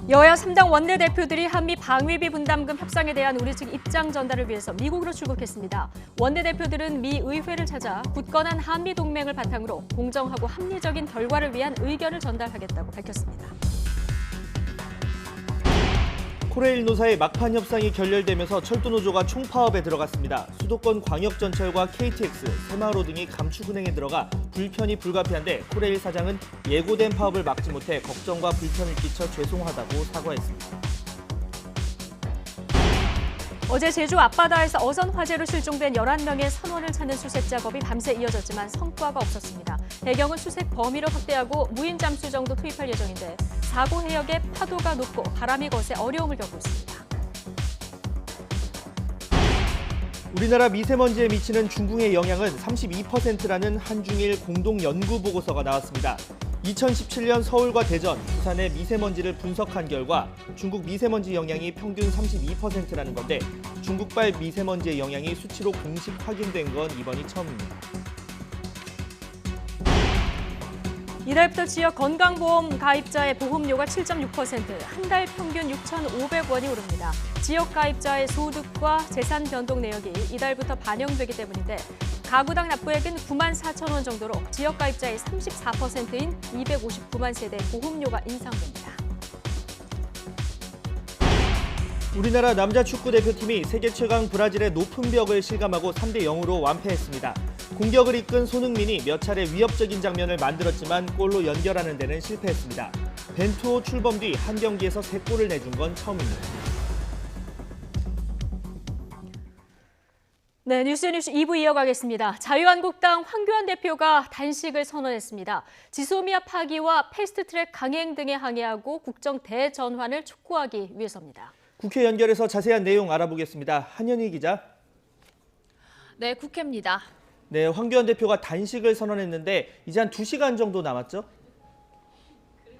여야 3당 원내대표들이 한미 방위비 분담금 협상에 대한 우리 측 입장 전달을 위해서 미국으로 출국했습니다. 원내대표들은 미 의회를 찾아 굳건한 한미 동맹을 바탕으로 공정하고 합리적인 결과를 위한 의견을 전달하겠다고 밝혔습니다. 코레일 노사의 막판 협상이 결렬되면서 철도노조가 총파업에 들어갔습니다. 수도권 광역전철과 KTX, 새마을호 등이 감축 운행에 들어가 불편이 불가피한데 코레일 사장은 예고된 파업을 막지 못해 걱정과 불편을 끼쳐 죄송하다고 사과했습니다. 어제 제주 앞바다에서 어선 화재로 실종된 11명의 선원을 찾는 수색 작업이 밤새 이어졌지만 성과가 없었습니다. 배경은 수색 범위를 확대하고 무인 잠수 정도 투입할 예정인데 사고 해역에 파도가 높고 바람이 거세 어려움을 겪고 있습니다. 우리나라 미세먼지에 미치는 중국의 영향은 32%라는 한중일 공동 연구 보고서가 나왔습니다. 2017년 서울과 대전, 부산의 미세먼지를 분석한 결과 중국 미세먼지 영향이 평균 32%라는 건데 중국발 미세먼지의 영향이 수치로 공식 확인된 건 이번이 처음입니다. 이달부터 지역 건강보험 가입자의 보험료가 7.6%, 한 달 평균 6,500원이 오릅니다. 지역 가입자의 소득과 재산 변동 내역이 이달부터 반영되기 때문인데 가구당 납부액은 9만 4천 원 정도로 지역 가입자의 34%인 259만 세대 보험료가 인상됩니다. 우리나라 남자 축구 대표팀이 세계 최강 브라질의 높은 벽을 실감하고 3대 0으로 완패했습니다. 공격을 이끈 손흥민이 몇 차례 위협적인 장면을 만들었지만 골로 연결하는 데는 실패했습니다. 벤투호 출범 뒤 한 경기에서 3골을 내준 건 처음입니다. 네, 뉴스 2부 이어가겠습니다. 자유한국당 황교안 대표가 단식을 선언했습니다. 지소미아 파기와 패스트트랙 강행 등에 항의하고 국정 대전환을 촉구하기 위해서입니다. 국회 연결해서 자세한 내용 알아보겠습니다. 한현희 기자. 네, 국회입니다. 네, 황교안 대표가 단식을 선언했는데 이제 한 2시간 정도 남았죠?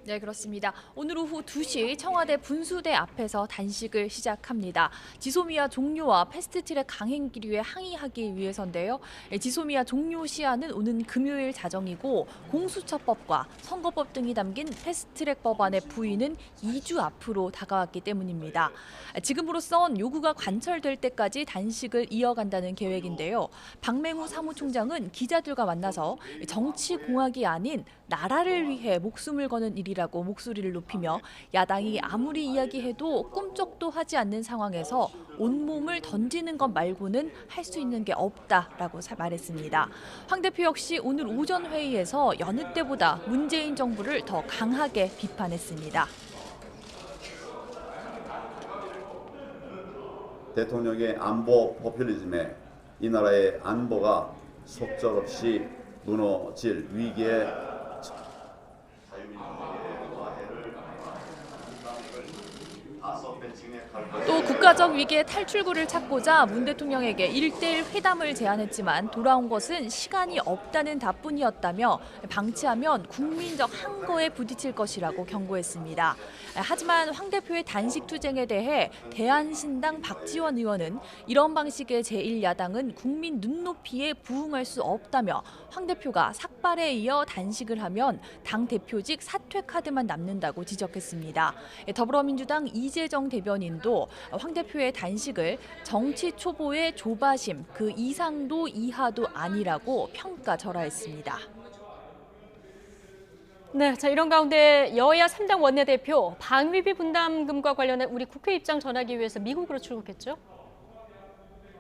네, 그렇습니다. 오늘 오후 2시 청와대 분수대 앞에서 단식을 시작합니다. 지소미아 종료와 패스트트랙 강행 기류에 항의하기 위해서인데요. 지소미아 종료 시한은 오는 금요일 자정이고 공수처법과 선거법 등이 담긴 패스트트랙 법안의 부의는 2주 앞으로 다가왔기 때문입니다. 지금으로선 요구가 관철될 때까지 단식을 이어간다는 계획인데요. 박맹우 사무총장은 기자들과 만나서 정치 공학이 아닌 나라를 위해 목숨을 거는 일이라고 목소리를 높이며 야당이 아무리 이야기해도 꿈쩍도 하지 않는 상황에서 온몸을 던지는 것 말고는 할 수 있는 게 없다라고 말했습니다. 황 대표 역시 오늘 오전 회의에서 여느 때보다 문재인 정부를 더 강하게 비판했습니다. 대통령의 안보 포퓰리즘에 이 나라의 안보가 속절없이 무너질 위기에 또 국가적 위기의 탈출구를 찾고자 문 대통령에게 1대1 회담을 제안했지만 돌아온 것은 시간이 없다는 답뿐이었다며 방치하면 국민적 항거에 부딪힐 것이라고 경고했습니다. 하지만 황 대표의 단식 투쟁에 대해 대한신당 박지원 의원은 이런 방식의 제1야당은 국민 눈높이에 부응할 수 없다며 황 대표가 삭발에 이어 단식을 하면 당 대표직 사퇴 카드만 남는다고 지적했습니다. 더불어민주당 이재정 대변인도 황 대표의 단식을 정치 초보의 조바심, 그 이상도 이하도 아니라고 평가절하했습니다. 네, 자 이런 가운데 여야 3당 원내대표 방위비 분담금과 관련해 우리 국회 입장 전하기 위해서 미국으로 출국했죠?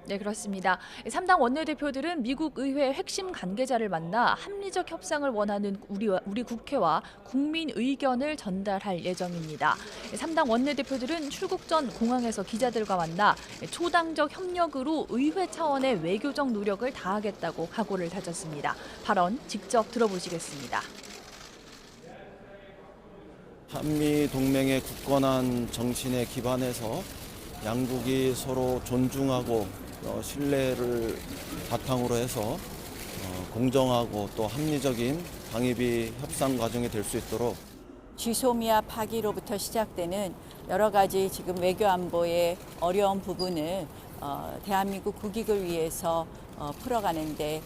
네, 그렇습니다. 3당 원내대표들은 미국 의회 핵심 관계자를 만나 합리적 협상을 원하는 우리 국회와 국민 의견을 전달할 예정입니다. 3당 원내대표들은 출국 전 공항에서 기자들과 만나 초당적 협력으로 의회 차원의 외교적 노력을 다하겠다고 각오를 다졌습니다. 발언 직접 들어보시겠습니다. 한미 동맹의 굳건한 정신에 기반해서 양국이 서로 존중하고 신뢰를 바탕으로 해서 공정하고 또 합리적인 방위비 협상 과정이 될 수 있도록 지소미아 파기로부터 시작되는 여러 가지 지금 외교 안보의 어려운 부분을 대한민국 국익을 위해서 풀어가는 데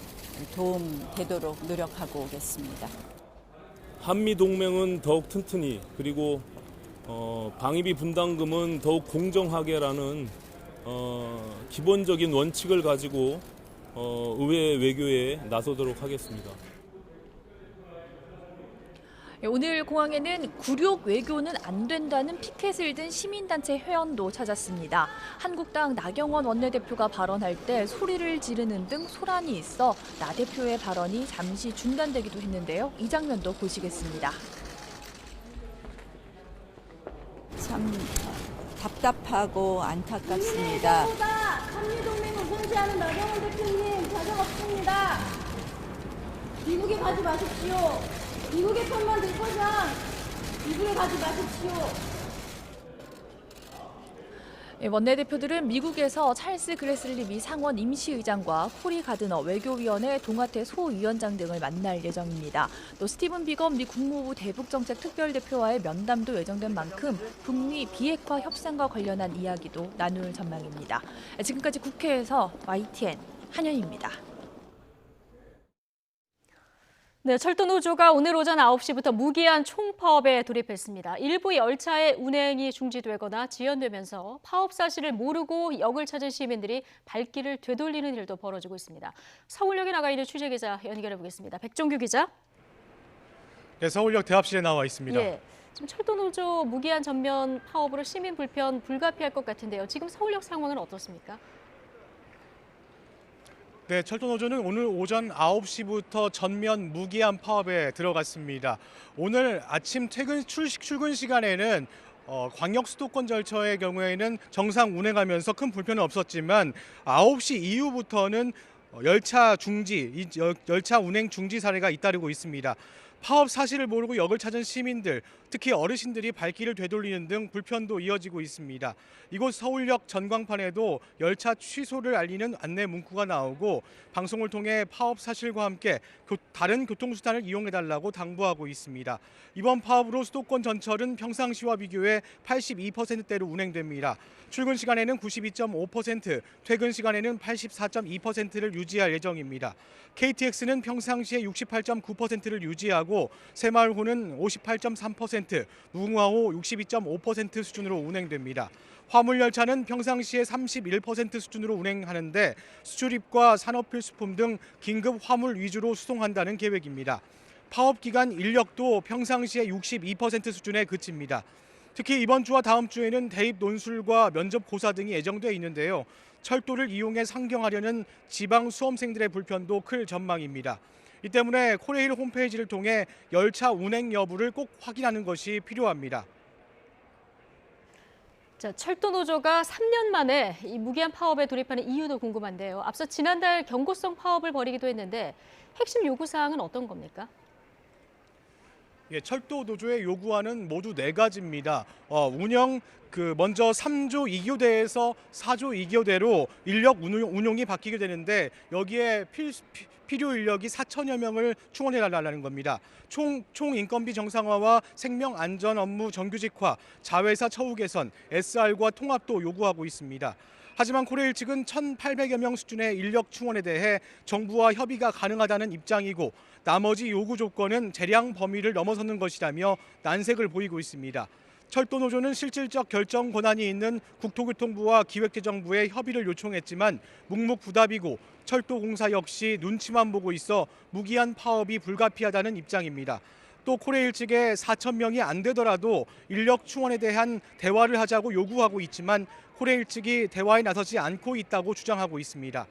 도움되도록 노력하고 오겠습니다. 한미 동맹은 더욱 튼튼히 그리고 방위비 분담금은 더욱 공정하게라는 기본적인 원칙을 가지고 의회 외교에 나서도록 하겠습니다. 오늘 공항에는 굴욕 외교는 안 된다는 피켓을 든 시민단체 회원도 찾았습니다. 한국당 나경원 원내대표가 발언할 때 소리를 지르는 등 소란이 있어 나 대표의 발언이 잠시 중단되기도 했는데요. 이 장면도 보시겠습니다. 참 답답하고 안타깝습니다. 한미동맹을 손실하는 나경원 대표님 자격 없습니다. 미국에 가지 마십시오. 미국의 편만 들 거면 미국에 가지 마십시오. 원내대표들은 미국에서 찰스 그레슬리 미 상원 임시의장과 코리 가드너 외교위원회 동아태 소위원장 등을 만날 예정입니다. 또 스티븐 비건 미 국무부 대북정책 특별대표와의 면담도 예정된 만큼 북미 비핵화 협상과 관련한 이야기도 나눌 전망입니다. 지금까지 국회에서 YTN 한현입니다. 네, 철도노조가 오늘 오전 9시부터 무기한 총파업에 돌입했습니다. 일부 열차의 운행이 중지되거나 지연되면서 파업 사실을 모르고 역을 찾은 시민들이 발길을 되돌리는 일도 벌어지고 있습니다. 서울역에 나가 있는 취재기자 연결해 보겠습니다. 백종규 기자. 네, 서울역 대합실에 나와 있습니다. 예, 지금 철도노조 무기한 전면 파업으로 시민 불편 불가피할 것 같은데요. 지금 서울역 상황은 어떻습니까? 네, 철도노조는 오늘 오전 9시부터 전면 무기한 파업에 들어갔습니다. 오늘 아침 출근 시간에는 광역 수도권 절차의 경우에는 정상 운행하면서 큰 불편은 없었지만 9시 이후부터는 열차 운행 중지 사례가 잇따르고 있습니다. 파업 사실을 모르고 역을 찾은 시민들, 특히 어르신들이 발길을 되돌리는 등 불편도 이어지고 있습니다. 이곳 서울역 전광판에도 열차 취소를 알리는 안내 문구가 나오고 방송을 통해 파업 사실과 함께 다른 교통수단을 이용해달라고 당부하고 있습니다. 이번 파업으로 수도권 전철은 평상시와 비교해 82%대로 운행됩니다. 출근 시간에는 92.5%, 퇴근 시간에는 84.2%를 유지할 예정입니다. KTX는 평상시에 68.9%를 유지하고 새마을호는 58.3%, 무궁화호 62.5% 수준으로 운행됩니다. 화물열차는 평상시에 31% 수준으로 운행하는데 수출입과 산업필수품 등 긴급 화물 위주로 수송한다는 계획입니다. 파업 기간 인력도 평상시에 62% 수준에 그칩니다. 특히 이번 주와 다음 주에는 대입 논술과 면접 고사 등이 예정돼 있는데요. 철도를 이용해 상경하려는 지방 수험생들의 불편도 클 전망입니다. 이 때문에 코레일 홈페이지를 통해 열차 운행 여부를 꼭 확인하는 것이 필요합니다. 자, 철도노조가 3년 만에 이 무기한 파업에 돌입하는 이유도 궁금한데요. 앞서 지난달 경고성 파업을 벌이기도 했는데 핵심 요구사항은 어떤 겁니까? 예, 철도 노조의 요구안은 모두 4가지입니다. 먼저 3조 2교대에서 4조 2교대로 인력 운용이 바뀌게 되는데 여기에 필요 인력이 4천여 명을 충원해달라는 겁니다. 총 인건비 정상화와 생명 안전 업무 정규직화, 자회사 처우 개선, SR과 통합도 요구하고 있습니다. 하지만 코레일 측은 1,800여 명 수준의 인력 충원에 대해 정부와 협의가 가능하다는 입장이고 나머지 요구 조건은 재량 범위를 넘어서는 것이라며 난색을 보이고 있습니다. 철도노조는 실질적 결정 권한이 있는 국토교통부와 기획재정부에 협의를 요청했지만 묵묵부답이고 철도공사 역시 눈치만 보고 있어 무기한 파업이 불가피하다는 입장입니다. 또 코레일 측에 4천 명이 안 되더라도 인력 충원에 대한 대화를 하자고 요구하고 있지만 코레일 측이 대화에 나서지 않고 있다고 주장하고 있습니다.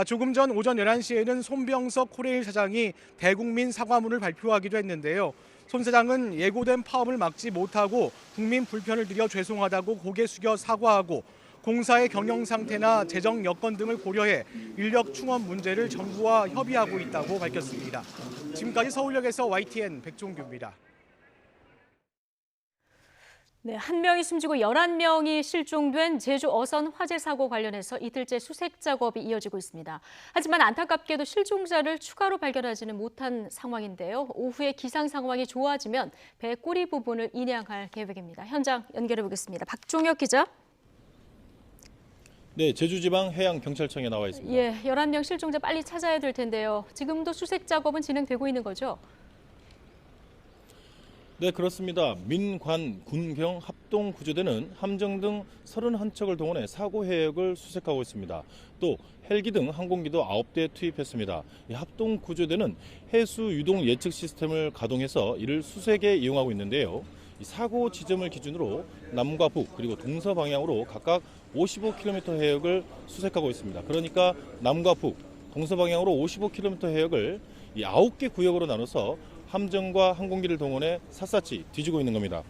조금 전 오전 11시에는 손병석 코레일 사장이 대국민 사과문을 발표하기도 했는데요. 손 사장은 예고된 파업을 막지 못하고 국민 불편을 드려 죄송하다고 고개 숙여 사과하고 공사의 경영 상태나 재정 여건 등을 고려해 인력 충원 문제를 정부와 협의하고 있다고 밝혔습니다. 지금까지 서울역에서 YTN 백종규입니다. 네, 1명이 숨지고 11명이 실종된 제주 어선 화재 사고 관련해서 이틀째 수색 작업이 이어지고 있습니다. 하지만 안타깝게도 실종자를 추가로 발견하지는 못한 상황인데요. 오후에 기상 상황이 좋아지면 배 꼬리 부분을 인양할 계획입니다. 현장 연결해 보겠습니다. 박종혁 기자. 네, 제주지방해양경찰청에 나와 있습니다. 예, 11명 실종자 빨리 찾아야 될 텐데요. 지금도 수색 작업은 진행되고 있는 거죠? 네, 그렇습니다. 민관, 군경, 합동 구조대는 함정 등 31척을 동원해 사고 해역을 수색하고 있습니다. 또 헬기 등 항공기도 9대 투입했습니다. 이 합동 구조대는 해수 유동 예측 시스템을 가동해서 이를 수색에 이용하고 있는데요. 이 사고 지점을 기준으로 남과 북 그리고 동서 방향으로 각각 55km 해역을 수색하고 있습니다. 그러니까 남과 북, 동서 방향으로 55km 해역을 이 9개 구역으로 나눠서 함정과 항공기를 동원해 샅샅이 뒤지고 있는 겁니다.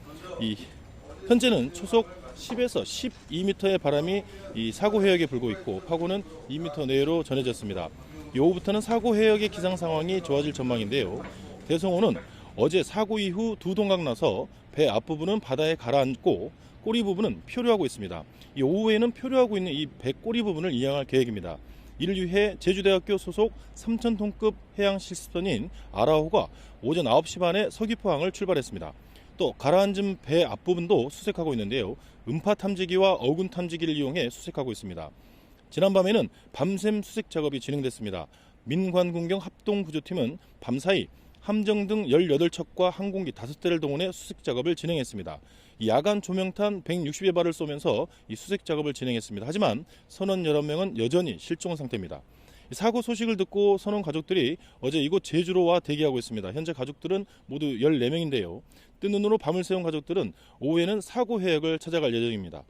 현재는 초속 10에서 12m의 바람이 이 사고 해역에 불고 있고 파고는 2m 내외로 전해졌습니다. 오후부터는 사고 해역의 기상 상황이 좋아질 전망인데요. 대성호는 어제 사고 이후 두 동강 나서 배 앞부분은 바다에 가라앉고 꼬리 부분은 표류하고 있습니다. 이 오후에는 표류하고 있는 이 배 꼬리 부분을 이양할 계획입니다. 이를 위해 제주대학교 소속 3,000톤급 해양 실습선인 아라호가 오전 9시 반에 서귀포항을 출발했습니다. 또 가라앉은 배 앞부분도 수색하고 있는데요. 음파 탐지기와 어군 탐지기를 이용해 수색하고 있습니다. 지난밤에는 밤샘 수색 작업이 진행됐습니다. 민관군경 합동구조팀은 밤사이 함정 등 18척과 항공기 5대를 동원해 수색 작업을 진행했습니다. 이 야간 조명탄 160여 발을 쏘면서 이 수색 작업을 진행했습니다. 하지만 선원 11명은 여전히 실종 상태입니다. 사고 소식을 듣고 선원 가족들이 어제 이곳 제주로 와 대기하고 있습니다. 현재 가족들은 모두 14명인데요. 뜬 눈으로 밤을 새운 가족들은 오후에는 사고 해역을 찾아갈 예정입니다.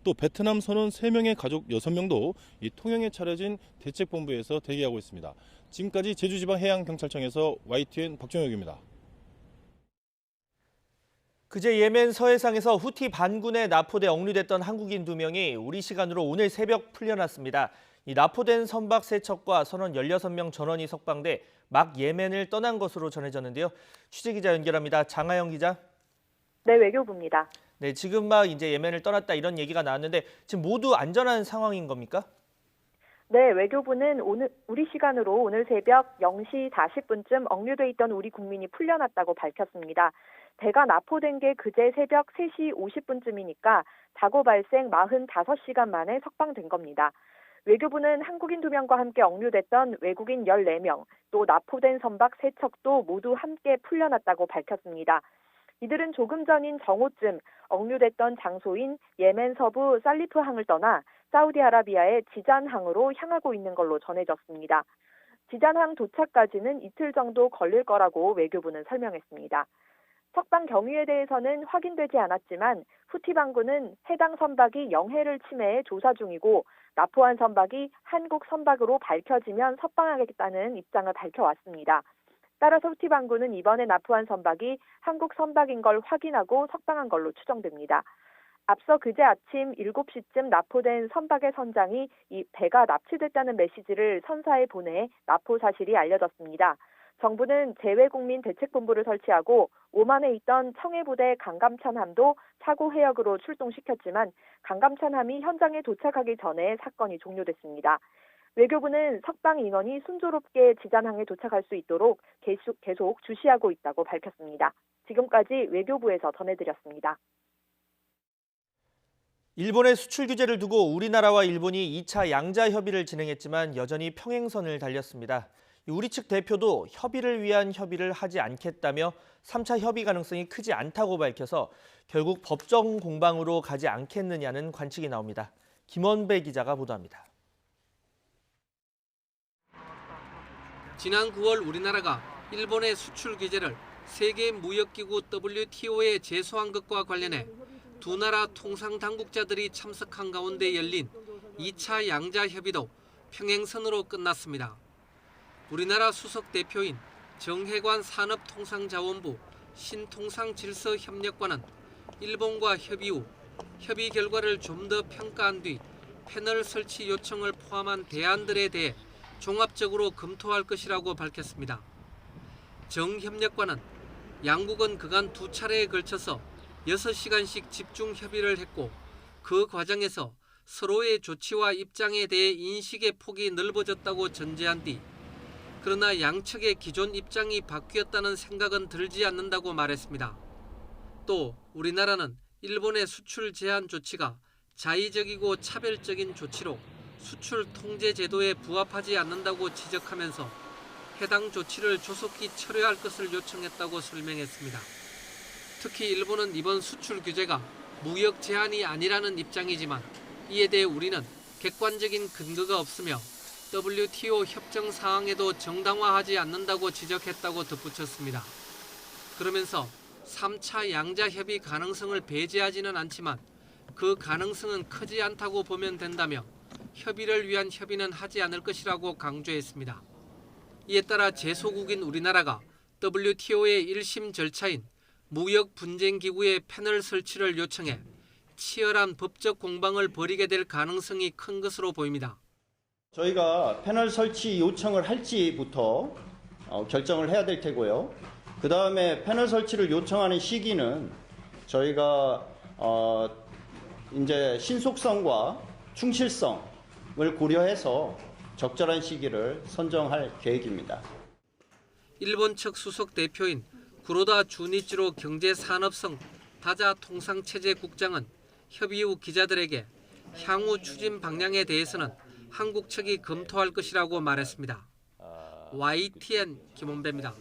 또 베트남 선원 3명의 가족 6명도 이 통영에 차려진 대책본부에서 대기하고 있습니다. 지금까지 제주지방해양경찰청에서 YTN 박종혁입니다. 그제 예멘 서해상에서 후티 반군에 납포돼 억류됐던 한국인 2명이 우리 시간으로 오늘 새벽 풀려났습니다. 이 납포된 선박 3척과 선원 16명 전원이 석방돼 막 예멘을 떠난 것으로 전해졌는데요. 취재기자 연결합니다. 장하영 기자. 네, 외교부입니다. 네, 지금 막 이제 예멘을 떠났다 이런 얘기가 나왔는데 지금 모두 안전한 상황인 겁니까? 네, 외교부는 우리 시간으로 오늘 새벽 0시 40분쯤 억류돼 있던 우리 국민이 풀려났다고 밝혔습니다. 배가 납포된 게 그제 새벽 3시 50분쯤이니까 사고 발생 45시간 만에 석방된 겁니다. 외교부는 한국인 2명과 함께 억류됐던 외국인 14명, 또 납포된 선박 3척도 모두 함께 풀려났다고 밝혔습니다. 이들은 조금 전인 정오쯤 억류됐던 장소인 예멘 서부 살리프항을 떠나 사우디아라비아의 지잔항으로 향하고 있는 걸로 전해졌습니다. 지잔항 도착까지는 이틀 정도 걸릴 거라고 외교부는 설명했습니다. 석방 경위에 대해서는 확인되지 않았지만 후티 반군은 해당 선박이 영해를 침해해 조사 중이고 납포한 선박이 한국 선박으로 밝혀지면 석방하겠다는 입장을 밝혀왔습니다. 따라서 후티 반군은 이번에 납포한 선박이 한국 선박인 걸 확인하고 석방한 걸로 추정됩니다. 앞서 그제 아침 7시쯤 납포된 선박의 선장이 이 배가 납치됐다는 메시지를 선사에 보내 납포 사실이 알려졌습니다. 정부는 재외국민 대책본부를 설치하고 오만에 있던 청해부대 강감찬함도 사고 해역으로 출동시켰지만 강감찬함이 현장에 도착하기 전에 사건이 종료됐습니다. 외교부는 석방 인원이 순조롭게 지잔항에 도착할 수 있도록 계속 주시하고 있다고 밝혔습니다. 지금까지 외교부에서 전해드렸습니다. 일본의 수출 규제를 두고 우리나라와 일본이 2차 양자 협의를 진행했지만 여전히 평행선을 달렸습니다. 우리 측 대표도 협의를 위한 협의를 하지 않겠다며 3차 협의 가능성이 크지 않다고 밝혀서 결국 법정 공방으로 가지 않겠느냐는 관측이 나옵니다. 김원배 기자가 보도합니다. 지난 9월 우리나라가 일본의 수출 규제를 세계무역기구 WTO에 제소한 것과 관련해 두 나라 통상당국자들이 참석한 가운데 열린 2차 양자 협의도 평행선으로 끝났습니다. 우리나라 수석 대표인 정혜관 산업통상자원부 신통상질서협력관은 일본과 협의 후 협의 결과를 좀 더 평가한 뒤 패널 설치 요청을 포함한 대안들에 대해 종합적으로 검토할 것이라고 밝혔습니다. 정 협력관은 양국은 그간 2차례에 걸쳐서 6시간씩 집중 협의를 했고 그 과정에서 서로의 조치와 입장에 대해 인식의 폭이 넓어졌다고 전제한 뒤 그러나 양측의 기존 입장이 바뀌었다는 생각은 들지 않는다고 말했습니다. 또 우리나라는 일본의 수출 제한 조치가 자의적이고 차별적인 조치로 수출 통제 제도에 부합하지 않는다고 지적하면서 해당 조치를 조속히 철회할 것을 요청했다고 설명했습니다. 특히 일본은 이번 수출 규제가 무역 제한이 아니라는 입장이지만 이에 대해 우리는 객관적인 근거가 없으며 WTO 협정 사항에도 정당화하지 않는다고 지적했다고 덧붙였습니다. 그러면서 3차 양자 협의 가능성을 배제하지는 않지만 그 가능성은 크지 않다고 보면 된다며 협의를 위한 협의는 하지 않을 것이라고 강조했습니다. 이에 따라 제소국인 우리나라가 WTO의 1심 절차인 무역분쟁기구의 패널 설치를 요청해 치열한 법적 공방을 벌이게 될 가능성이 큰 것으로 보입니다. 저희가 패널 설치 요청을 할지부터 결정을 해야 될 테고요. 그 다음에 패널 설치를 요청하는 시기는 저희가 이제 신속성과 충실성을 고려해서 적절한 시기를 선정할 계획입니다. 일본 측 수석 대표인 구로다 주니치로 경제산업성 다자통상체제국장은 협의 후 기자들에게 향후 추진 방향에 대해서는 한국 측이 검토할 것이라고 말했습니다. YTN 김원배입니다.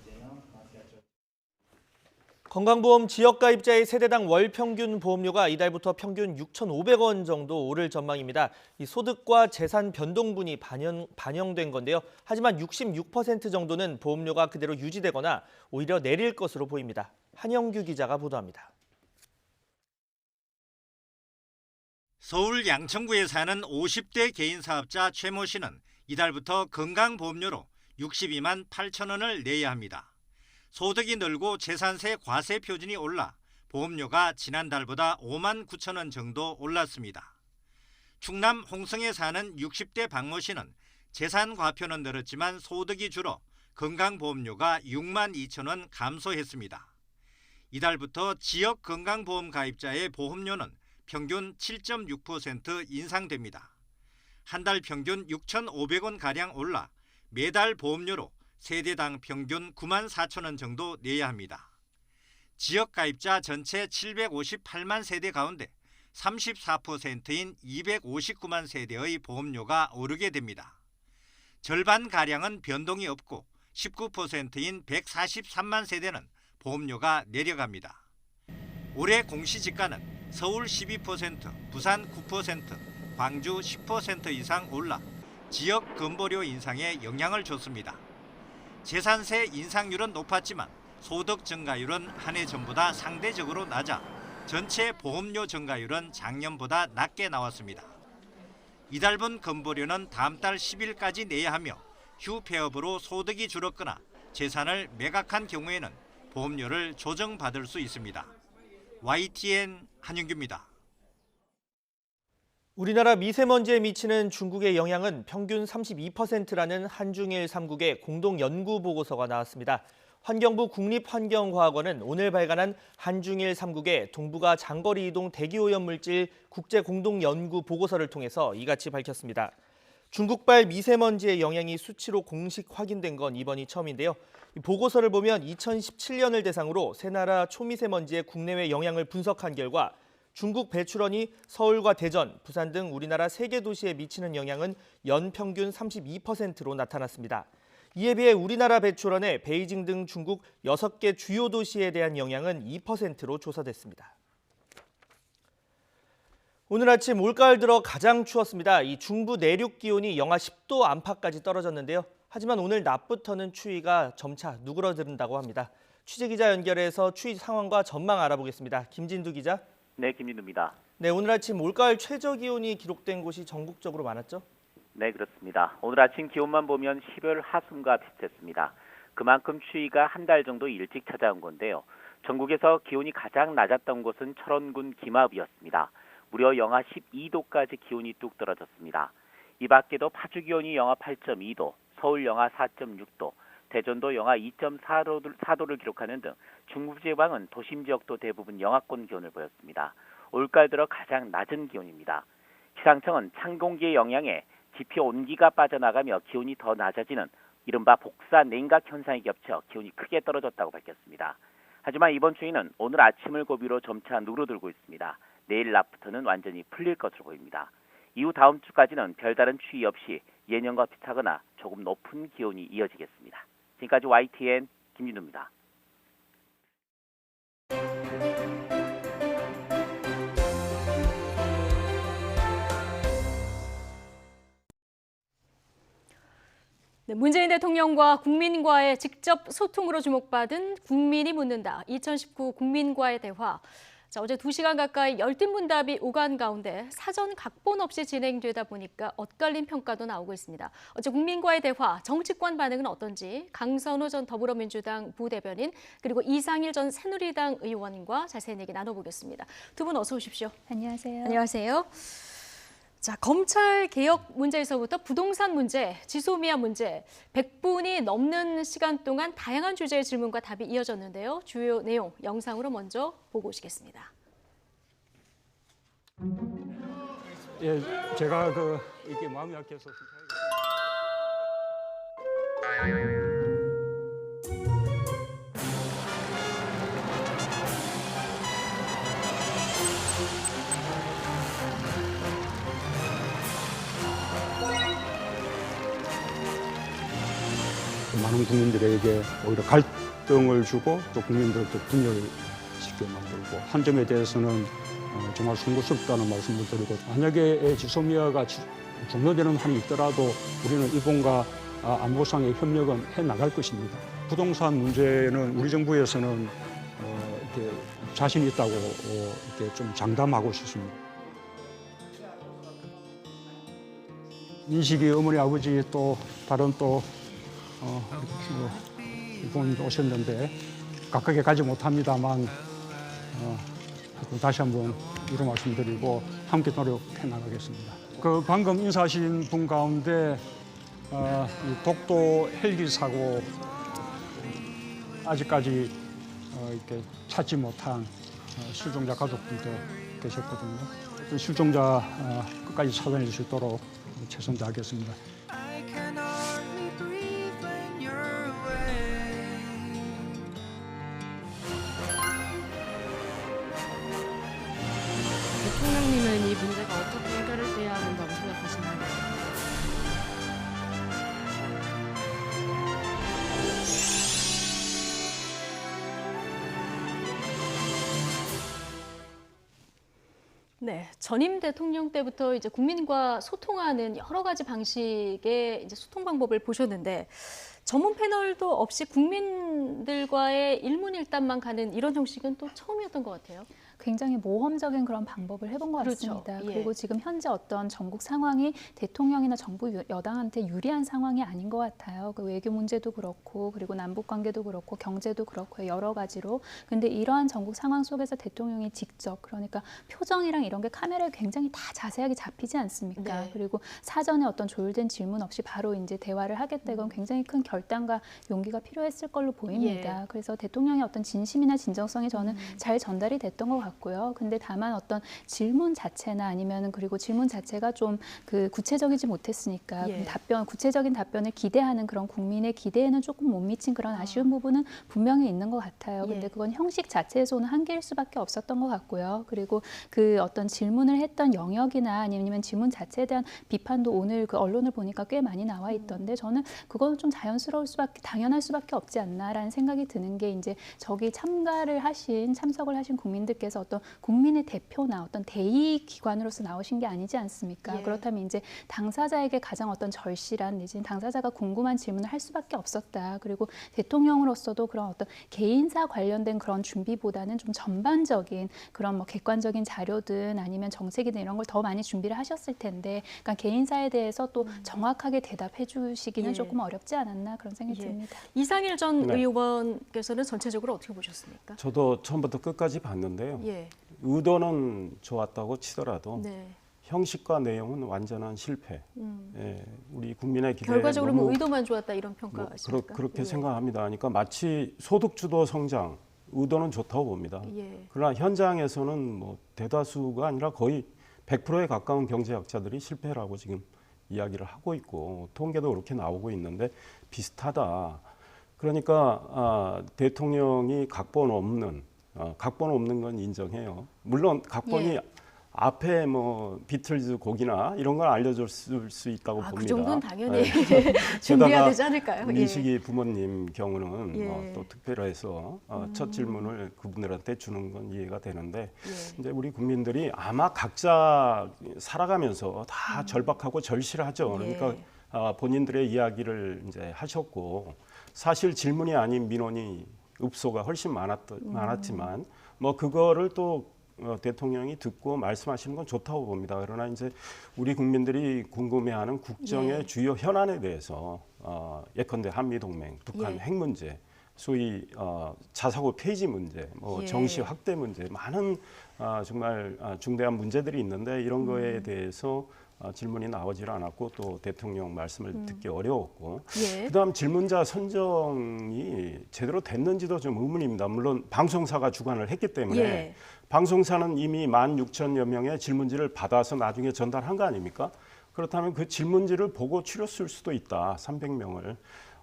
건강보험 지역가입자의 세대당 월 평균 보험료가 이달부터 평균 6,500원 정도 오를 전망입니다. 이 소득과 재산 변동분이 반영된 건데요. 하지만 66% 정도는 보험료가 그대로 유지되거나 오히려 내릴 것으로 보입니다. 한영규 기자가 보도합니다. 서울 양천구에 사는 50대 개인 사업자 최모 씨는 이달부터 건강보험료로 62만 8천 원을 내야 합니다. 소득이 늘고 재산세 과세 표준이 올라 보험료가 지난달보다 5만 9천 원 정도 올랐습니다. 충남 홍성에 사는 60대 박모 씨는 재산 과표는 늘었지만 소득이 줄어 건강보험료가 6만 2천 원 감소했습니다. 이달부터 지역 건강보험 가입자의 보험료는 평균 7.6% 인상됩니다. 한 달 평균 6,500원가량 올라 매달 보험료로 세대당 평균 9만 4천 원 정도 내야 합니다. 지역 가입자 전체 758만 세대 가운데 34%인 259만 세대의 보험료가 오르게 됩니다. 절반가량은 변동이 없고 19%인 143만 세대는 보험료가 내려갑니다. 올해 공시지가는 서울 12%, 부산 9%, 광주 10% 이상 올라 지역 건보료 인상에 영향을 줬습니다. 재산세 인상률은 높았지만 소득 증가율은 한 해 전보다 상대적으로 낮아 전체 보험료 증가율은 작년보다 낮게 나왔습니다. 이달분 건보료는 다음 달 10일까지 내야 하며 휴폐업으로 소득이 줄었거나 재산을 매각한 경우에는 보험료를 조정받을 수 있습니다. YTN 한윤규입니다. 우리나라 미세먼지에 미치는 중국의 영향은 평균 32%라는 한중일 3국의 공동 연구 보고서가 나왔습니다. 환경부 국립환경과학원은 오늘 발간한 한중일 3국의 동북아 장거리 이동 대기오염물질 국제 공동 연구 보고서를 통해서 이같이 밝혔습니다. 중국발 미세먼지의 영향이 수치로 공식 확인된 건 이번이 처음인데요. 이 보고서를 보면 2017년을 대상으로 세 나라 초미세먼지의 국내외 영향을 분석한 결과 중국 배출원이 서울과 대전, 부산 등 우리나라 3개 도시에 미치는 영향은 연평균 32%로 나타났습니다. 이에 비해 우리나라 배출원의 베이징 등 중국 6개 주요 도시에 대한 영향은 2%로 조사됐습니다. 오늘 아침 올가을 들어 가장 추웠습니다. 이 중부 내륙 기온이 영하 10도 안팎까지 떨어졌는데요. 하지만 오늘 낮부터는 추위가 점차 누그러든다고 합니다. 취재기자 연결해서 추위 상황과 전망 알아보겠습니다. 김진두 기자. 네, 김진두입니다. 네, 오늘 아침 올가을 최저 기온이 기록된 곳이 전국적으로 많았죠? 네, 그렇습니다. 오늘 아침 기온만 보면 10월 하순과 비슷했습니다. 그만큼 추위가 한 달 정도 일찍 찾아온 건데요. 전국에서 기온이 가장 낮았던 곳은 철원군 김합이었습니다. 무려 영하 12도까지 기온이 뚝 떨어졌습니다. 이 밖에도 파주 기온이 영하 8.2도, 서울 영하 4.6도, 대전도 영하 2.4도를 기록하는 등 중부지방은 도심 지역도 대부분 영하권 기온을 보였습니다. 올가을 들어 가장 낮은 기온입니다. 기상청은 찬 공기의 영향에 지표 온기가 빠져나가며 기온이 더 낮아지는 이른바 복사 냉각 현상이 겹쳐 기온이 크게 떨어졌다고 밝혔습니다. 하지만 이번 추위는 오늘 아침을 고비로 점차 누그러들고 있습니다. 내일 낮부터는 완전히 풀릴 것으로 보입니다. 이후 다음 주까지는 별다른 추위 없이 예년과 비슷하거나 조금 높은 기온이 이어지겠습니다. 지금까지 YTN 김진우입니다. 네, 문재인 대통령과 국민과의 직접 소통으로 주목받은 국민이 묻는다. 2019 국민과의 대화. 자, 어제 2시간 가까이 열띤 문답이 오간 가운데 사전 각본 없이 진행되다 보니까 엇갈린 평가도 나오고 있습니다. 어제 국민과의 대화, 정치권 반응은 어떤지 강선우 전 더불어민주당 부대변인 그리고 이상일 전 새누리당 의원과 자세한 얘기 나눠보겠습니다. 두 분 어서 오십시오. 안녕하세요. 안녕하세요. 자, 검찰 개혁 문제에서부터 부동산 문제, 지소미아 문제, 100분이 넘는 시간 동안 다양한 주제의 질문과 답이 이어졌는데요. 주요 내용 영상으로 먼저 보고 오시겠습니다. 예, 제가 이렇게 마음이 약해서 많은 국민들에게 오히려 갈등을 주고 또 국민들도 분열시켜 만들고 한 점에 대해서는 정말 송구스럽다는 말씀을 드리고 만약에 지소미아가 종료되는 한이 있더라도 우리는 일본과 안보상의 협력은 해나갈 것입니다. 부동산 문제는 우리 정부에서는 이렇게 자신 있다고 이렇게 좀 장담하고 싶습니다. 민식이 어머니 아버지 또 다른 또 이분 오셨는데 각각에 가지 못합니다만 다시 한번 이런 말씀드리고 함께 노력해 나가겠습니다. 방금 인사하신 분 가운데 이 독도 헬기 사고 아직까지 이렇게 찾지 못한 실종자 가족분도 계셨거든요. 실종자 끝까지 찾아내 수 있도록 최선 다하겠습니다. 대통령님은 이 문제가 어떻게 해결돼야 한다고 생각하시나요? 네, 전임 대통령 때부터 이제 국민과 소통하는 여러 가지 방식의 이제 소통 방법을 보셨는데 전문 패널도 없이 국민들과의 일문일답만 가는 이런 형식은 또 처음이었던 것 같아요. 굉장히 모험적인 그런 방법을 해본 것 그렇죠. 같습니다. 예. 그리고 지금 현재 어떤 전국 상황이 대통령이나 정부 여당한테 유리한 상황이 아닌 것 같아요. 그 외교 문제도 그렇고 그리고 남북 관계도 그렇고 경제도 그렇고 여러 가지로. 근데 이러한 전국 상황 속에서 대통령이 직접 그러니까 표정이랑 이런 게 카메라에 굉장히 다 자세하게 잡히지 않습니까? 네. 그리고 사전에 어떤 조율된 질문 없이 바로 이제 대화를 하겠다 이건 굉장히 큰 결단과 용기가 필요했을 걸로 보입니다. 예. 그래서 대통령의 어떤 진심이나 진정성이 저는 잘 전달이 됐던 것 같고요. 근데 다만 어떤 질문 자체나 아니면은 그리고 질문 자체가 좀 그 구체적이지 못했으니까 예. 구체적인 답변을 기대하는 그런 국민의 기대에는 조금 못 미친 그런 아쉬운 부분은 분명히 있는 것 같아요. 근데 예. 그건 형식 자체에서 오는 한계일 수밖에 없었던 것 같고요. 그리고 그 어떤 질문을 했던 영역이나 아니면 질문 자체에 대한 비판도 오늘 그 언론을 보니까 꽤 많이 나와 있던데 저는 그거는 좀 당연할 수밖에 없지 않나라는 생각이 드는 게 이제 저기 참석을 하신 국민들께서 어떤 국민의 대표나 어떤 대의 기관으로서 나오신 게 아니지 않습니까? 예. 그렇다면 이제 당사자에게 가장 어떤 절실한 내지는 당사자가 궁금한 질문을 할 수밖에 없었다. 그리고 대통령으로서도 그런 어떤 개인사 관련된 그런 준비보다는 좀 전반적인 그런 뭐 객관적인 자료든 아니면 정책이든 이런 걸 더 많이 준비를 하셨을 텐데, 그러니까 개인사에 대해서 또 정확하게 대답해 주시기는 예. 조금 어렵지 않았나 그런 생각이 듭니다. 이상일 전 네. 의원께서는 전체적으로 어떻게 보셨습니까? 저도 처음부터 끝까지 봤는데요. 예. 의도는 좋았다고 치더라도 네. 형식과 내용은 완전한 실패. 예, 우리 국민의 기대에 결과적으로 너무 뭐 의도만 좋았다 이런 평가하십니까? 그렇게 예. 생각합니다. 그러니까 마치 소득주도 성장, 의도는 좋다고 봅니다. 예. 그러나 현장에서는 뭐 대다수가 아니라 거의 100%에 가까운 경제학자들이 실패라고 지금 이야기를 하고 있고 통계도 그렇게 나오고 있는데 비슷하다. 그러니까 대통령이 각본 없는 건 인정해요. 물론 각본이 예. 앞에 뭐 비틀즈 곡이나 이런 걸 알려줬을 수 있다고 봅니다. 그 정도는 당연히 네. 준비해야 게다가 되지 않을까요? 민식이 부모님 경우는 예. 또 특별해서 첫 질문을 그분들한테 주는 건 이해가 되는데 예. 이제 우리 국민들이 아마 각자 살아가면서 다 절박하고 절실하죠. 그러니까 예. 본인들의 이야기를 이제 하셨고 사실 질문이 아닌 민원이 읍소가 훨씬 많았지만 뭐 그거를 또 대통령이 듣고 말씀하시는 건 좋다고 봅니다. 그러나 이제 우리 국민들이 궁금해하는 국정의 주요 현안에 대해서 예컨대 한미동맹, 북한 핵 문제, 소위 자사고 폐지 문제, 뭐 정시 확대 문제, 많은 정말 중대한 문제들이 있는데 이런 거에 대해서 질문이 나오질 않았고 또 대통령 말씀을 듣기 어려웠고 그다음 질문자 선정이 제대로 됐는지도 좀 의문입니다. 물론 방송사가 주관을 했기 때문에 방송사는 이미 16,000여 명의 질문지를 받아서 나중에 전달한 거 아닙니까? 그렇다면 그 질문지를 보고 추렸을 수도 있다. 300명을.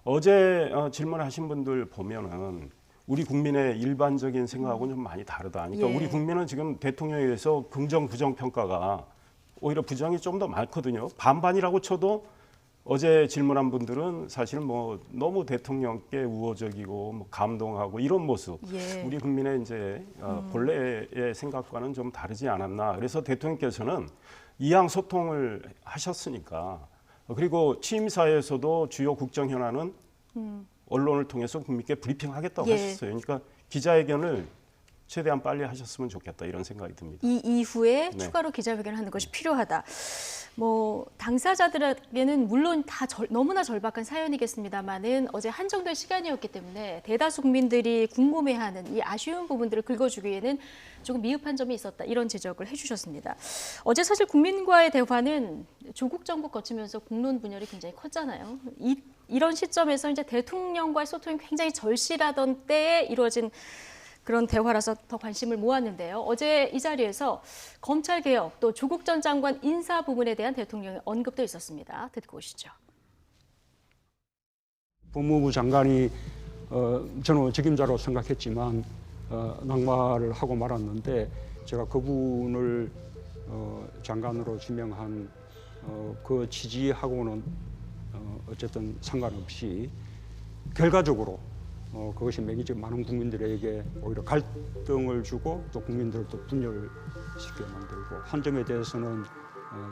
어제 질문하신 분들 보면은 우리 국민의 일반적인 생각하고는 좀 많이 다르다. 그러니까 우리 국민은 지금 대통령에 대해서 긍정, 부정 평가가 오히려 부정이 좀 더 많거든요. 반반이라고 쳐도 어제 질문한 분들은 사실은 뭐 너무 대통령께 우호적이고 뭐 감동하고 이런 모습. 우리 국민의 이제 본래의 생각과는 좀 다르지 않았나. 그래서 대통령께서는 이양 소통을 하셨으니까 그리고 취임사에서도 주요 국정 현안은 언론을 통해서 국민께 브리핑하겠다고 하셨어요. 그러니까 기자회견을 최대한 빨리 하셨으면 좋겠다 이런 생각이 듭니다. 이 이후에 추가로 기자회견을 하는 것이 필요하다. 뭐 당사자들에게는 물론 다 너무나 절박한 사연이겠습니다만은 어제 한정된 시간이었기 때문에 대다수 국민들이 궁금해하는 이 아쉬운 부분들을 긁어주기에는 조금 미흡한 점이 있었다 이런 지적을 해주셨습니다. 어제 사실 국민과의 대화는 조국 정부 거치면서 공론 분열이 굉장히 컸잖아요. 이런 시점에서 이제 대통령과의 소통이 굉장히 절실하던 때에 이루어진 그런 대화라서 더 관심을 모았는데요. 어제 이 자리에서 검찰개혁 또 조국 전 장관 인사 부분에 대한 대통령의 언급도 있었습니다. 듣고 오시죠. 법무부 장관이 저는 책임자로 생각했지만 낙마를 하고 말았는데 제가 그분을 장관으로 지명한 그 취지하고는 어쨌든 상관없이 결과적으로 그것이 매니저 많은 국민들에게 오히려 갈등을 주고 또 국민들도 분열시키게 만들고 한 점에 대해서는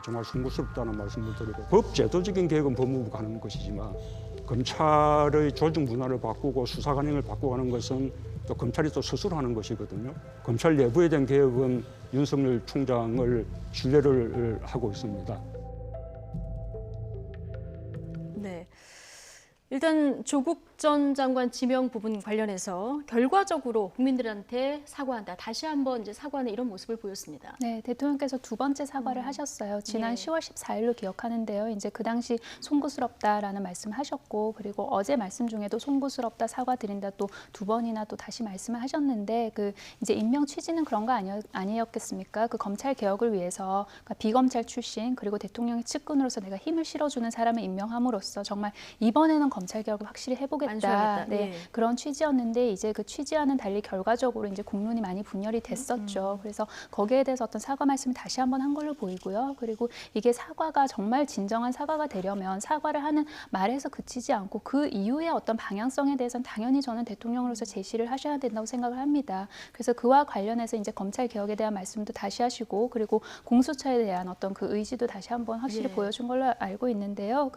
정말 송구스럽다는 말씀을 드리고 법 제도적인 개혁은 법무부가 하는 것이지만 검찰의 조직 문화를 바꾸고 수사 관행을 바꾸고 하는 것은 또 검찰이 또 스스로 하는 것이거든요. 검찰 내부에 대한 개혁은 윤석열 총장을 신뢰를 하고 있습니다. 네. 일단 조국 전 장관 지명 부분 관련해서 결과적으로 국민들한테 사과한다. 다시 한번 이제 사과하는 이런 모습을 보였습니다. 네, 대통령께서 두 번째 사과를 하셨어요. 지난 10월 14일로 기억하는데요. 이제 그 당시 송구스럽다라는 말씀하셨고 그리고 어제 말씀 중에도 송구스럽다 사과드린다 또 두 번이나 또 다시 말씀을 하셨는데 그 이제 임명 취지는 그런 거 아니었겠습니까? 그 검찰 개혁을 위해서 그러니까 비검찰 출신 그리고 대통령의 측근으로서 내가 힘을 실어주는 사람을 임명함으로써 정말 이번에는 검찰 개혁을 확실히 해보겠다. 네, 그런 취지였는데 이제 그 취지와는 달리 결과적으로 이제 공론이 많이 분열이 됐었죠. 그래서 거기에 대해서 어떤 사과 말씀을 다시 한번 한 걸로 보이고요. 그리고 이게 사과가 정말 진정한 사과가 되려면 사과를 하는 말에서 그치지 않고 그 이후에 어떤 방향성에 대해서는 당연히 저는 대통령으로서 제시를 하셔야 된다고 생각을 합니다. 그래서 그와 관련해서 이제 검찰 개혁에 대한 말씀도 다시 하시고 그리고 공수처에 대한 어떤 그 의지도 다시 한번 확실히 보여준 걸로 알고 있는데요.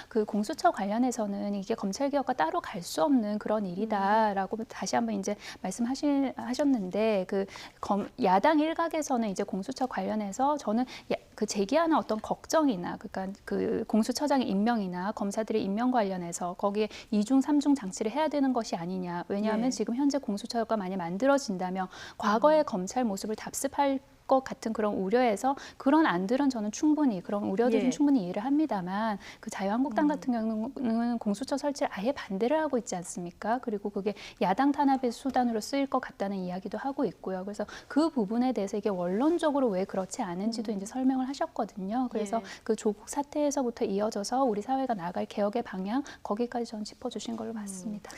그 공수처 관련해서는 이게 검찰 개혁과 따로 갈 수 없는 그런 일이다라고 다시 한번 이제 말씀하셨는데 그 야당 일각에서는 이제 공수처 관련해서 저는 그 제기하는 어떤 걱정이나 그러니까 그 공수처장의 임명이나 검사들의 임명 관련해서 거기에 2중, 3중 장치를 해야 되는 것이 아니냐. 왜냐하면 지금 현재 공수처가 많이 만들어진다면 과거의 검찰 모습을 답습할 것 같은 그런 우려에서 그런 안들은 저는 충분히 그런 우려들은 충분히 이해를 합니다만 그 자유한국당 같은 경우는 공수처 설치를 아예 반대를 하고 있지 않습니까? 그리고 그게 야당 탄압의 수단으로 쓰일 것 같다는 이야기도 하고 있고요. 그래서 그 부분에 대해서 이게 원론적으로 왜 그렇지 않은지도 이제 설명을 하셨거든요. 그래서 그 조국 사태에서부터 이어져서 우리 사회가 나갈 개혁의 방향 거기까지 저는 짚어주신 걸로 봤습니다.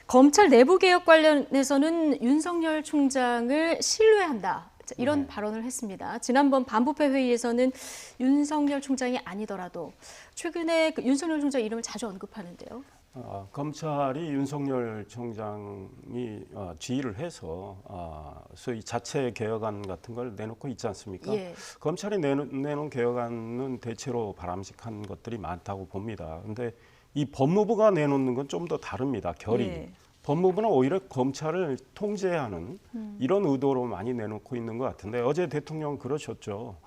검찰 내부 개혁 관련해서는 윤석열 총장을 신뢰한다. 이런 발언을 했습니다. 지난번 반부패 회의에서는 윤석열 총장이 아니더라도 최근에 그 윤석열 총장 이름을 자주 언급하는데요. 검찰이 윤석열 총장이 지휘를 해서 소위 자체 개혁안 같은 걸 내놓고 있지 않습니까? 예. 검찰이 내놓은 개혁안은 대체로 바람직한 것들이 많다고 봅니다. 그런데 이 법무부가 내놓는 건 좀 더 다릅니다. 결이. 예. 법무부는 오히려 검찰을 통제하는 이런 의도로 많이 내놓고 있는 것 같은데 어제 대통령은 그러셨죠.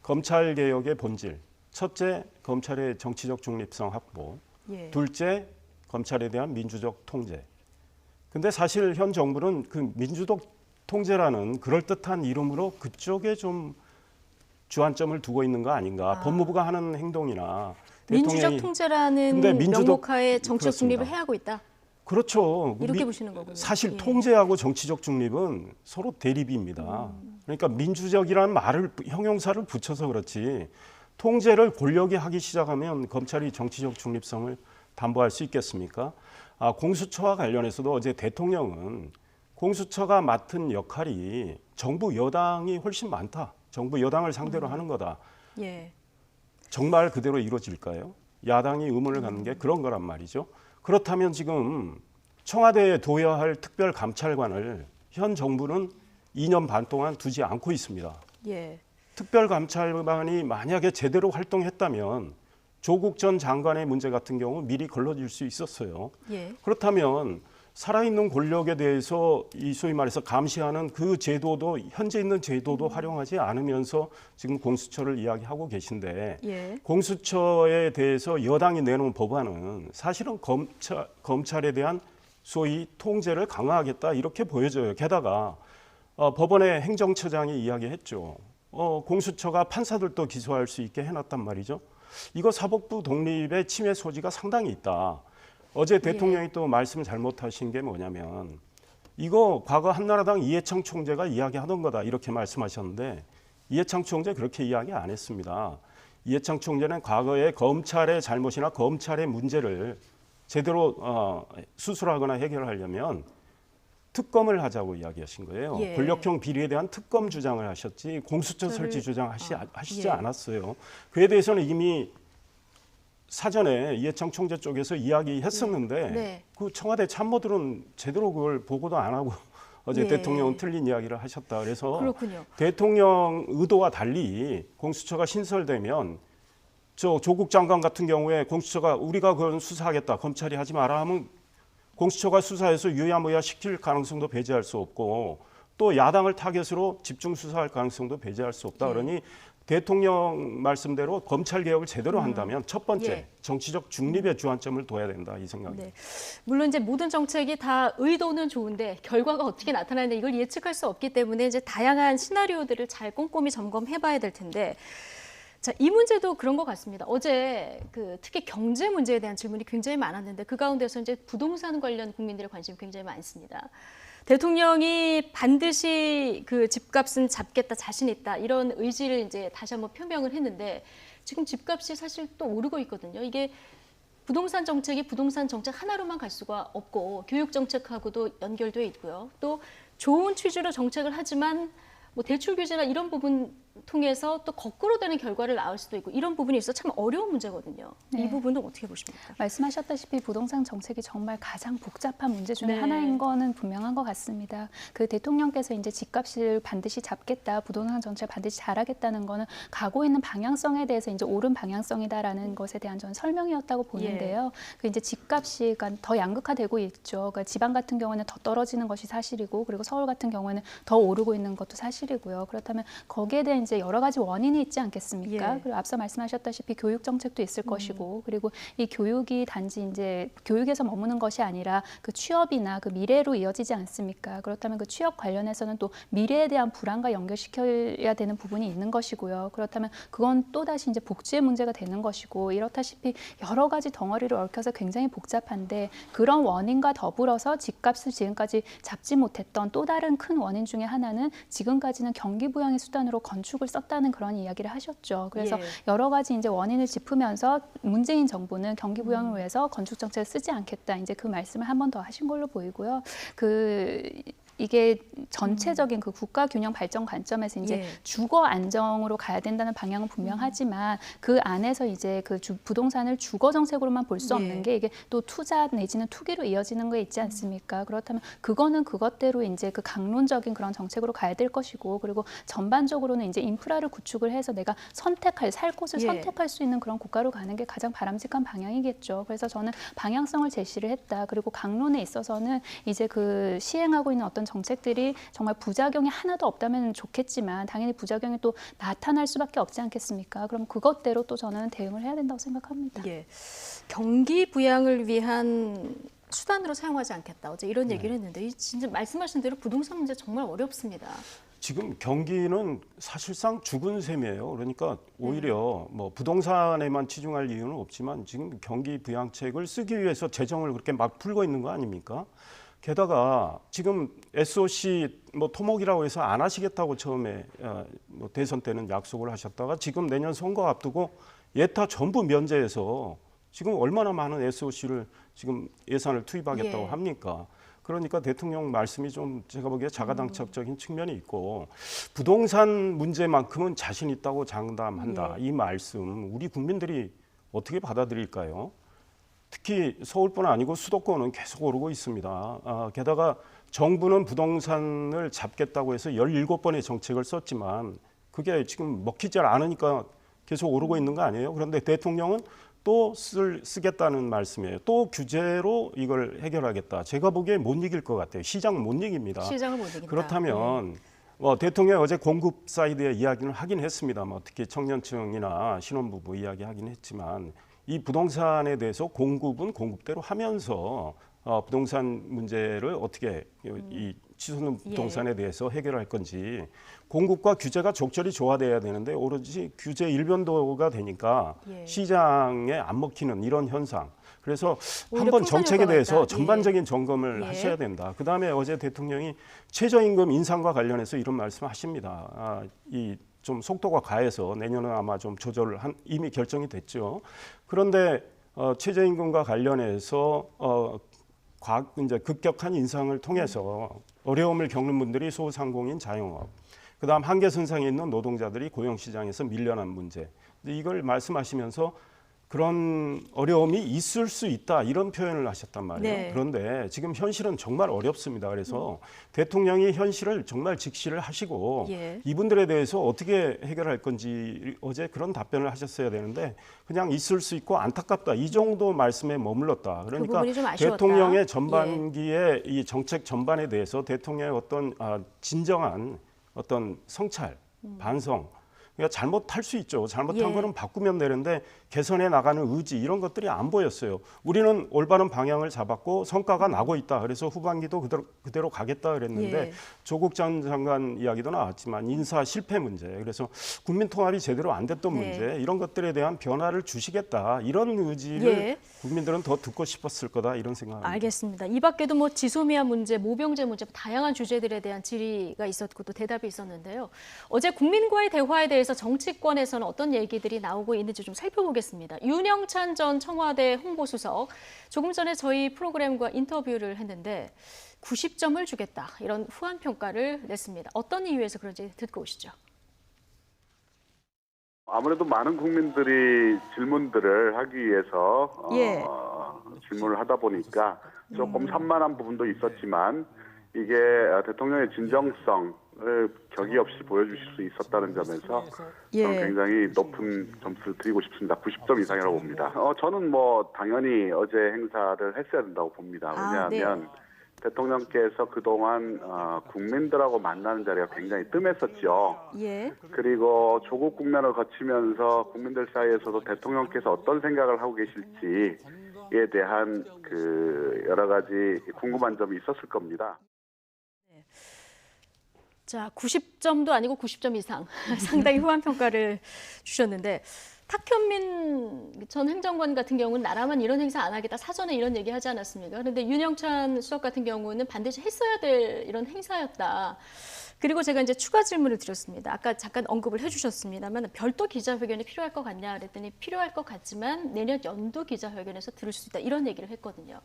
검찰 개혁의 본질. 첫째, 검찰의 정치적 중립성 확보. 예. 둘째, 검찰에 대한 민주적 통제. 근데 사실 현 정부는 그 민주적 통제라는 그럴듯한 이름으로 그쪽에 좀 주안점을 두고 있는 거 아닌가. 법무부가 하는 행동이나 민주적 통제라는 명목하에 정치적 중립을 해하고 있다. 그렇죠. 이렇게 보시는 거군요. 사실 예. 통제하고 정치적 중립은 서로 대립입니다. 그러니까 민주적이라는 말을 형용사를 붙여서 그렇지 통제를 권력이 하기 시작하면 검찰이 정치적 중립성을 담보할 수 있겠습니까? 공수처와 관련해서도 어제 대통령은 공수처가 맡은 역할이 정부 여당이 훨씬 많다. 정부 여당을 상대로 하는 거다. 예. 정말 그대로 이루어질까요? 야당이 의문을 갖는 게 그런 거란 말이죠. 그렇다면 지금 청와대에 둬야 할 특별감찰관을 현 정부는 2년 반 동안 두지 않고 있습니다. 예. 특별감찰관이 만약에 제대로 활동했다면 조국 전 장관의 문제 같은 경우 미리 걸러질 수 있었어요. 예. 그렇다면 살아있는 권력에 대해서 이 소위 말해서 감시하는 그 제도도 현재 있는 제도도 활용하지 않으면서 지금 공수처를 이야기하고 계신데 예. 공수처에 대해서 여당이 내놓은 법안은 사실은 검찰에 대한 소위 통제를 강화하겠다 이렇게 보여져요. 게다가 법원의 행정처장이 이야기했죠. 공수처가 판사들도 기소할 수 있게 해놨단 말이죠. 이거 사법부 독립의 침해 소지가 상당히 있다. 어제 대통령이 또 말씀 잘못하신 게 뭐냐면 이거 과거 한나라당 이해창 총재가 이야기하던 거다 이렇게 말씀하셨는데 이해창 총재 그렇게 이야기 안 했습니다. 이해창 총재는 과거에 검찰의 잘못이나 검찰의 문제를 제대로 수술하거나 해결하려면 특검을 하자고 이야기하신 거예요. 예. 권력형 비리에 대한 특검 주장을 하셨지 공수처 설치 주장 하시지 예. 않았어요. 그에 대해서는 이미 사전에 이해창 총재 쪽에서 이야기했었는데 네. 그 청와대 참모들은 제대로 그걸 보고도 안 하고 어제 예. 대통령은 틀린 이야기를 하셨다. 그래서 그렇군요. 대통령 의도와 달리 공수처가 신설되면 조국 장관 같은 경우에 공수처가 우리가 그건 수사하겠다. 검찰이 하지 마라 하면 공수처가 수사해서 유야무야 시킬 가능성도 배제할 수 없고 또 야당을 타겟으로 집중 수사할 가능성도 배제할 수 없다. 그러니 대통령 말씀대로 검찰 개혁을 제대로 한다면 첫 번째 예. 정치적 중립의 주안점을 둬야 된다 이 생각입니다. 네. 물론 이제 모든 정책이 다 의도는 좋은데 결과가 어떻게 나타나는데 이걸 예측할 수 없기 때문에 이제 다양한 시나리오들을 잘 꼼꼼히 점검해봐야 될 텐데. 자, 이 문제도 그런 것 같습니다. 어제 특히 경제 문제에 대한 질문이 굉장히 많았는데 그 가운데서 이제 부동산 관련 국민들의 관심이 굉장히 많습니다. 대통령이 반드시 그 집값은 잡겠다, 자신 있다 이런 의지를 이제 다시 한번 표명을 했는데 지금 집값이 사실 또 오르고 있거든요. 이게 부동산 정책이 부동산 정책 하나로만 갈 수가 없고 교육 정책하고도 연결돼 있고요. 또 좋은 취지로 정책을 하지만 뭐 대출 규제나 이런 부분 통해서 또 거꾸로 되는 결과를 낳을 수도 있고 이런 부분이 있어 참 어려운 문제거든요. 네. 이 부분은 어떻게 보십니까? 말씀하셨다시피 부동산 정책이 정말 가장 복잡한 문제 중에 네. 하나인 거는 분명한 것 같습니다. 그 대통령께서 이제 집값을 반드시 잡겠다, 부동산 정책 반드시 잘하겠다는 거는 가고 있는 방향성에 대해서 이제 옳은 방향성이다라는 것에 대한 전 설명이었다고 보는데요. 그 이제 집값이 그러니까 더 양극화되고 있죠. 그러니까 지방 같은 경우는 더 떨어지는 것이 사실이고, 그리고 서울 같은 경우에는 더 오르고 있는 것도 사실이고요. 그렇다면 거기에 대한 이제 여러 가지 원인이 있지 않겠습니까? 예. 그리고 앞서 말씀하셨다시피 교육 정책도 있을 것이고, 그리고 이 교육이 단지 이제 교육에서 머무는 것이 아니라 그 취업이나 그 미래로 이어지지 않습니까? 그렇다면 그 취업 관련해서는 또 미래에 대한 불안과 연결시켜야 되는 부분이 있는 것이고요. 그렇다면 그건 또 다시 이제 복지의 문제가 되는 것이고, 이렇다시피 여러 가지 덩어리를 얽혀서 굉장히 복잡한데, 그런 원인과 더불어서 집값을 지금까지 잡지 못했던 또 다른 큰 원인 중에 하나는 지금까지는 경기 부양의 수단으로 건축을 썼다는 그런 이야기를 하셨죠. 그래서 예. 여러 가지 이제 원인을 짚으면서 문재인 정부는 경기 부양을 위해서 건축 정책을 쓰지 않겠다. 이제 그 말씀을 한 번 더 하신 걸로 보이고요. 이게 전체적인 그 국가 균형 발전 관점에서 이제 예. 주거 안정으로 가야 된다는 방향은 분명하지만 그 안에서 이제 그 부동산을 주거 정책으로만 볼 수 없는 게 이게 또 투자 내지는 투기로 이어지는 게 있지 않습니까? 그렇다면 그거는 그것대로 이제 그 강론적인 그런 정책으로 가야 될 것이고, 그리고 전반적으로는 이제 인프라를 구축을 해서 내가 살 곳을 예. 선택할 수 있는 그런 국가로 가는 게 가장 바람직한 방향이겠죠. 그래서 저는 방향성을 제시를 했다. 그리고 강론에 있어서는 이제 그 시행하고 있는 어떤 정책들이 정말 부작용이 하나도 없다면 좋겠지만 당연히 부작용이 또 나타날 수밖에 없지 않겠습니까? 그럼 그것대로 또 저는 대응을 해야 된다고 생각합니다. 예. 경기 부양을 위한 수단으로 사용하지 않겠다. 어제 이런 얘기를 했는데 진짜 말씀하신 대로 부동산 문제 정말 어렵습니다. 지금 경기는 사실상 죽은 셈이에요. 그러니까 오히려 뭐 부동산에만 치중할 이유는 없지만 지금 경기 부양책을 쓰기 위해서 재정을 그렇게 막 풀고 있는 거 아닙니까? 게다가 지금 SOC 뭐 토목이라고 해서 안 하시겠다고 처음에 뭐 대선 때는 약속을 하셨다가 지금 내년 선거 앞두고 예타 전부 면제해서 지금 얼마나 많은 SOC를 지금 예산을 투입하겠다고 합니까? 그러니까 대통령 말씀이 좀 제가 보기에 자가당착적인 측면이 있고 부동산 문제만큼은 자신 있다고 장담한다. 이 말씀 우리 국민들이 어떻게 받아들일까요? 특히 서울뿐 아니고 수도권은 계속 오르고 있습니다. 게다가 정부는 부동산을 잡겠다고 해서 17번의 정책을 썼지만 그게 지금 먹히지 않으니까 계속 오르고 있는 거 아니에요? 그런데 대통령은 또 쓰겠다는 말씀이에요. 또 규제로 이걸 해결하겠다. 제가 보기에 못 이길 것 같아요. 시장은 못 이깁니다. 시장을 못 이긴다. 그렇다면 대통령이 어제 공급 사이드의 이야기는 하긴 했습니다. 특히 청년층이나 신혼부부 이야기하긴 했지만 이 부동산에 대해서 공급은 공급대로 하면서 부동산 문제를 어떻게 이 치솟는 부동산에 대해서 해결할 건지 공급과 규제가 적절히 조화돼야 되는데 오로지 규제 일변도가 되니까 시장에 안 먹히는 이런 현상. 그래서 한번 정책에 대해서 전반적인 점검을 하셔야 된다. 그다음에 어제 대통령이 최저임금 인상과 관련해서 이런 말씀을 하십니다. 이 좀 속도가 가해서 내년은 아마 좀 조절을 이미 결정이 됐죠. 그런데 최저임금과 관련해서 이제 급격한 인상을 통해서 어려움을 겪는 분들이 소상공인 자영업, 그다음 한계선상에 있는 노동자들이 고용시장에서 밀려난 문제. 이걸 말씀하시면서 그런 어려움이 있을 수 있다 이런 표현을 하셨단 말이에요. 그런데 지금 현실은 정말 어렵습니다. 그래서 대통령이 현실을 정말 직시를 하시고 이분들에 대해서 어떻게 해결할 건지 어제 그런 답변을 하셨어야 되는데 그냥 있을 수 있고 안타깝다 이 정도 말씀에 머물렀다. 그러니까 대통령의 전반기에 이 정책 전반에 대해서 대통령의 어떤 진정한 어떤 성찰, 반성, 그러니까 잘못할 수 있죠. 잘못한 거는 바꾸면 되는데 개선해 나가는 의지 이런 것들이 안 보였어요. 우리는 올바른 방향을 잡았고 성과가 나고 있다. 그래서 후반기도 그대로 가겠다 그랬는데 조국 전 장관 이야기도 나왔지만 인사 실패 문제, 그래서 국민 통합이 제대로 안 됐던 문제 이런 것들에 대한 변화를 주시겠다. 이런 의지를 국민들은 더 듣고 싶었을 거다 이런 생각합니다. 알겠습니다. 이 밖에도 뭐 지소미아 문제, 모병제 문제 다양한 주제들에 대한 질의가 있었고 또 대답이 있었는데요. 어제 국민과의 대화에 대해서 정치권에서는 어떤 얘기들이 나오고 있는지 좀 살펴보겠습니다. 윤영찬 전 청와대 홍보수석, 조금 전에 저희 프로그램과 인터뷰를 했는데 90점을 주겠다 이런 후한 평가를 냈습니다. 어떤 이유에서 그런지 듣고 오시죠. 아무래도 많은 국민들이 질문들을 하기 위해서 질문을 하다 보니까 조금 산만한 부분도 있었지만 이게 대통령의 진정성을 격이 없이 보여주실 수 있었다는 점에서 저는 굉장히 높은 점수를 드리고 싶습니다. 90점 이상이라고 봅니다. 저는 뭐 당연히 어제 행사를 했어야 된다고 봅니다. 왜냐하면 대통령께서 그동안 국민들하고 만나는 자리가 굉장히 뜸했었죠. 그리고 조국 국면을 거치면서 국민들 사이에서도 대통령께서 어떤 생각을 하고 계실지에 대한 그 여러 가지 궁금한 점이 있었을 겁니다. 자, 90점도 아니고 90점 이상 상당히 후한 평가를 주셨는데 탁현민 전 행정관 같은 경우는 나라만 이런 행사 안 하겠다 사전에 이런 얘기 하지 않았습니까? 그런데 윤영찬 수석 같은 경우는 반드시 했어야 될 이런 행사였다. 그리고 제가 이제 추가 질문을 드렸습니다. 아까 잠깐 언급을 해주셨습니다만 별도 기자회견이 필요할 것 같냐 그랬더니 필요할 것 같지만 내년 연도 기자회견에서 들을 수 있다 이런 얘기를 했거든요.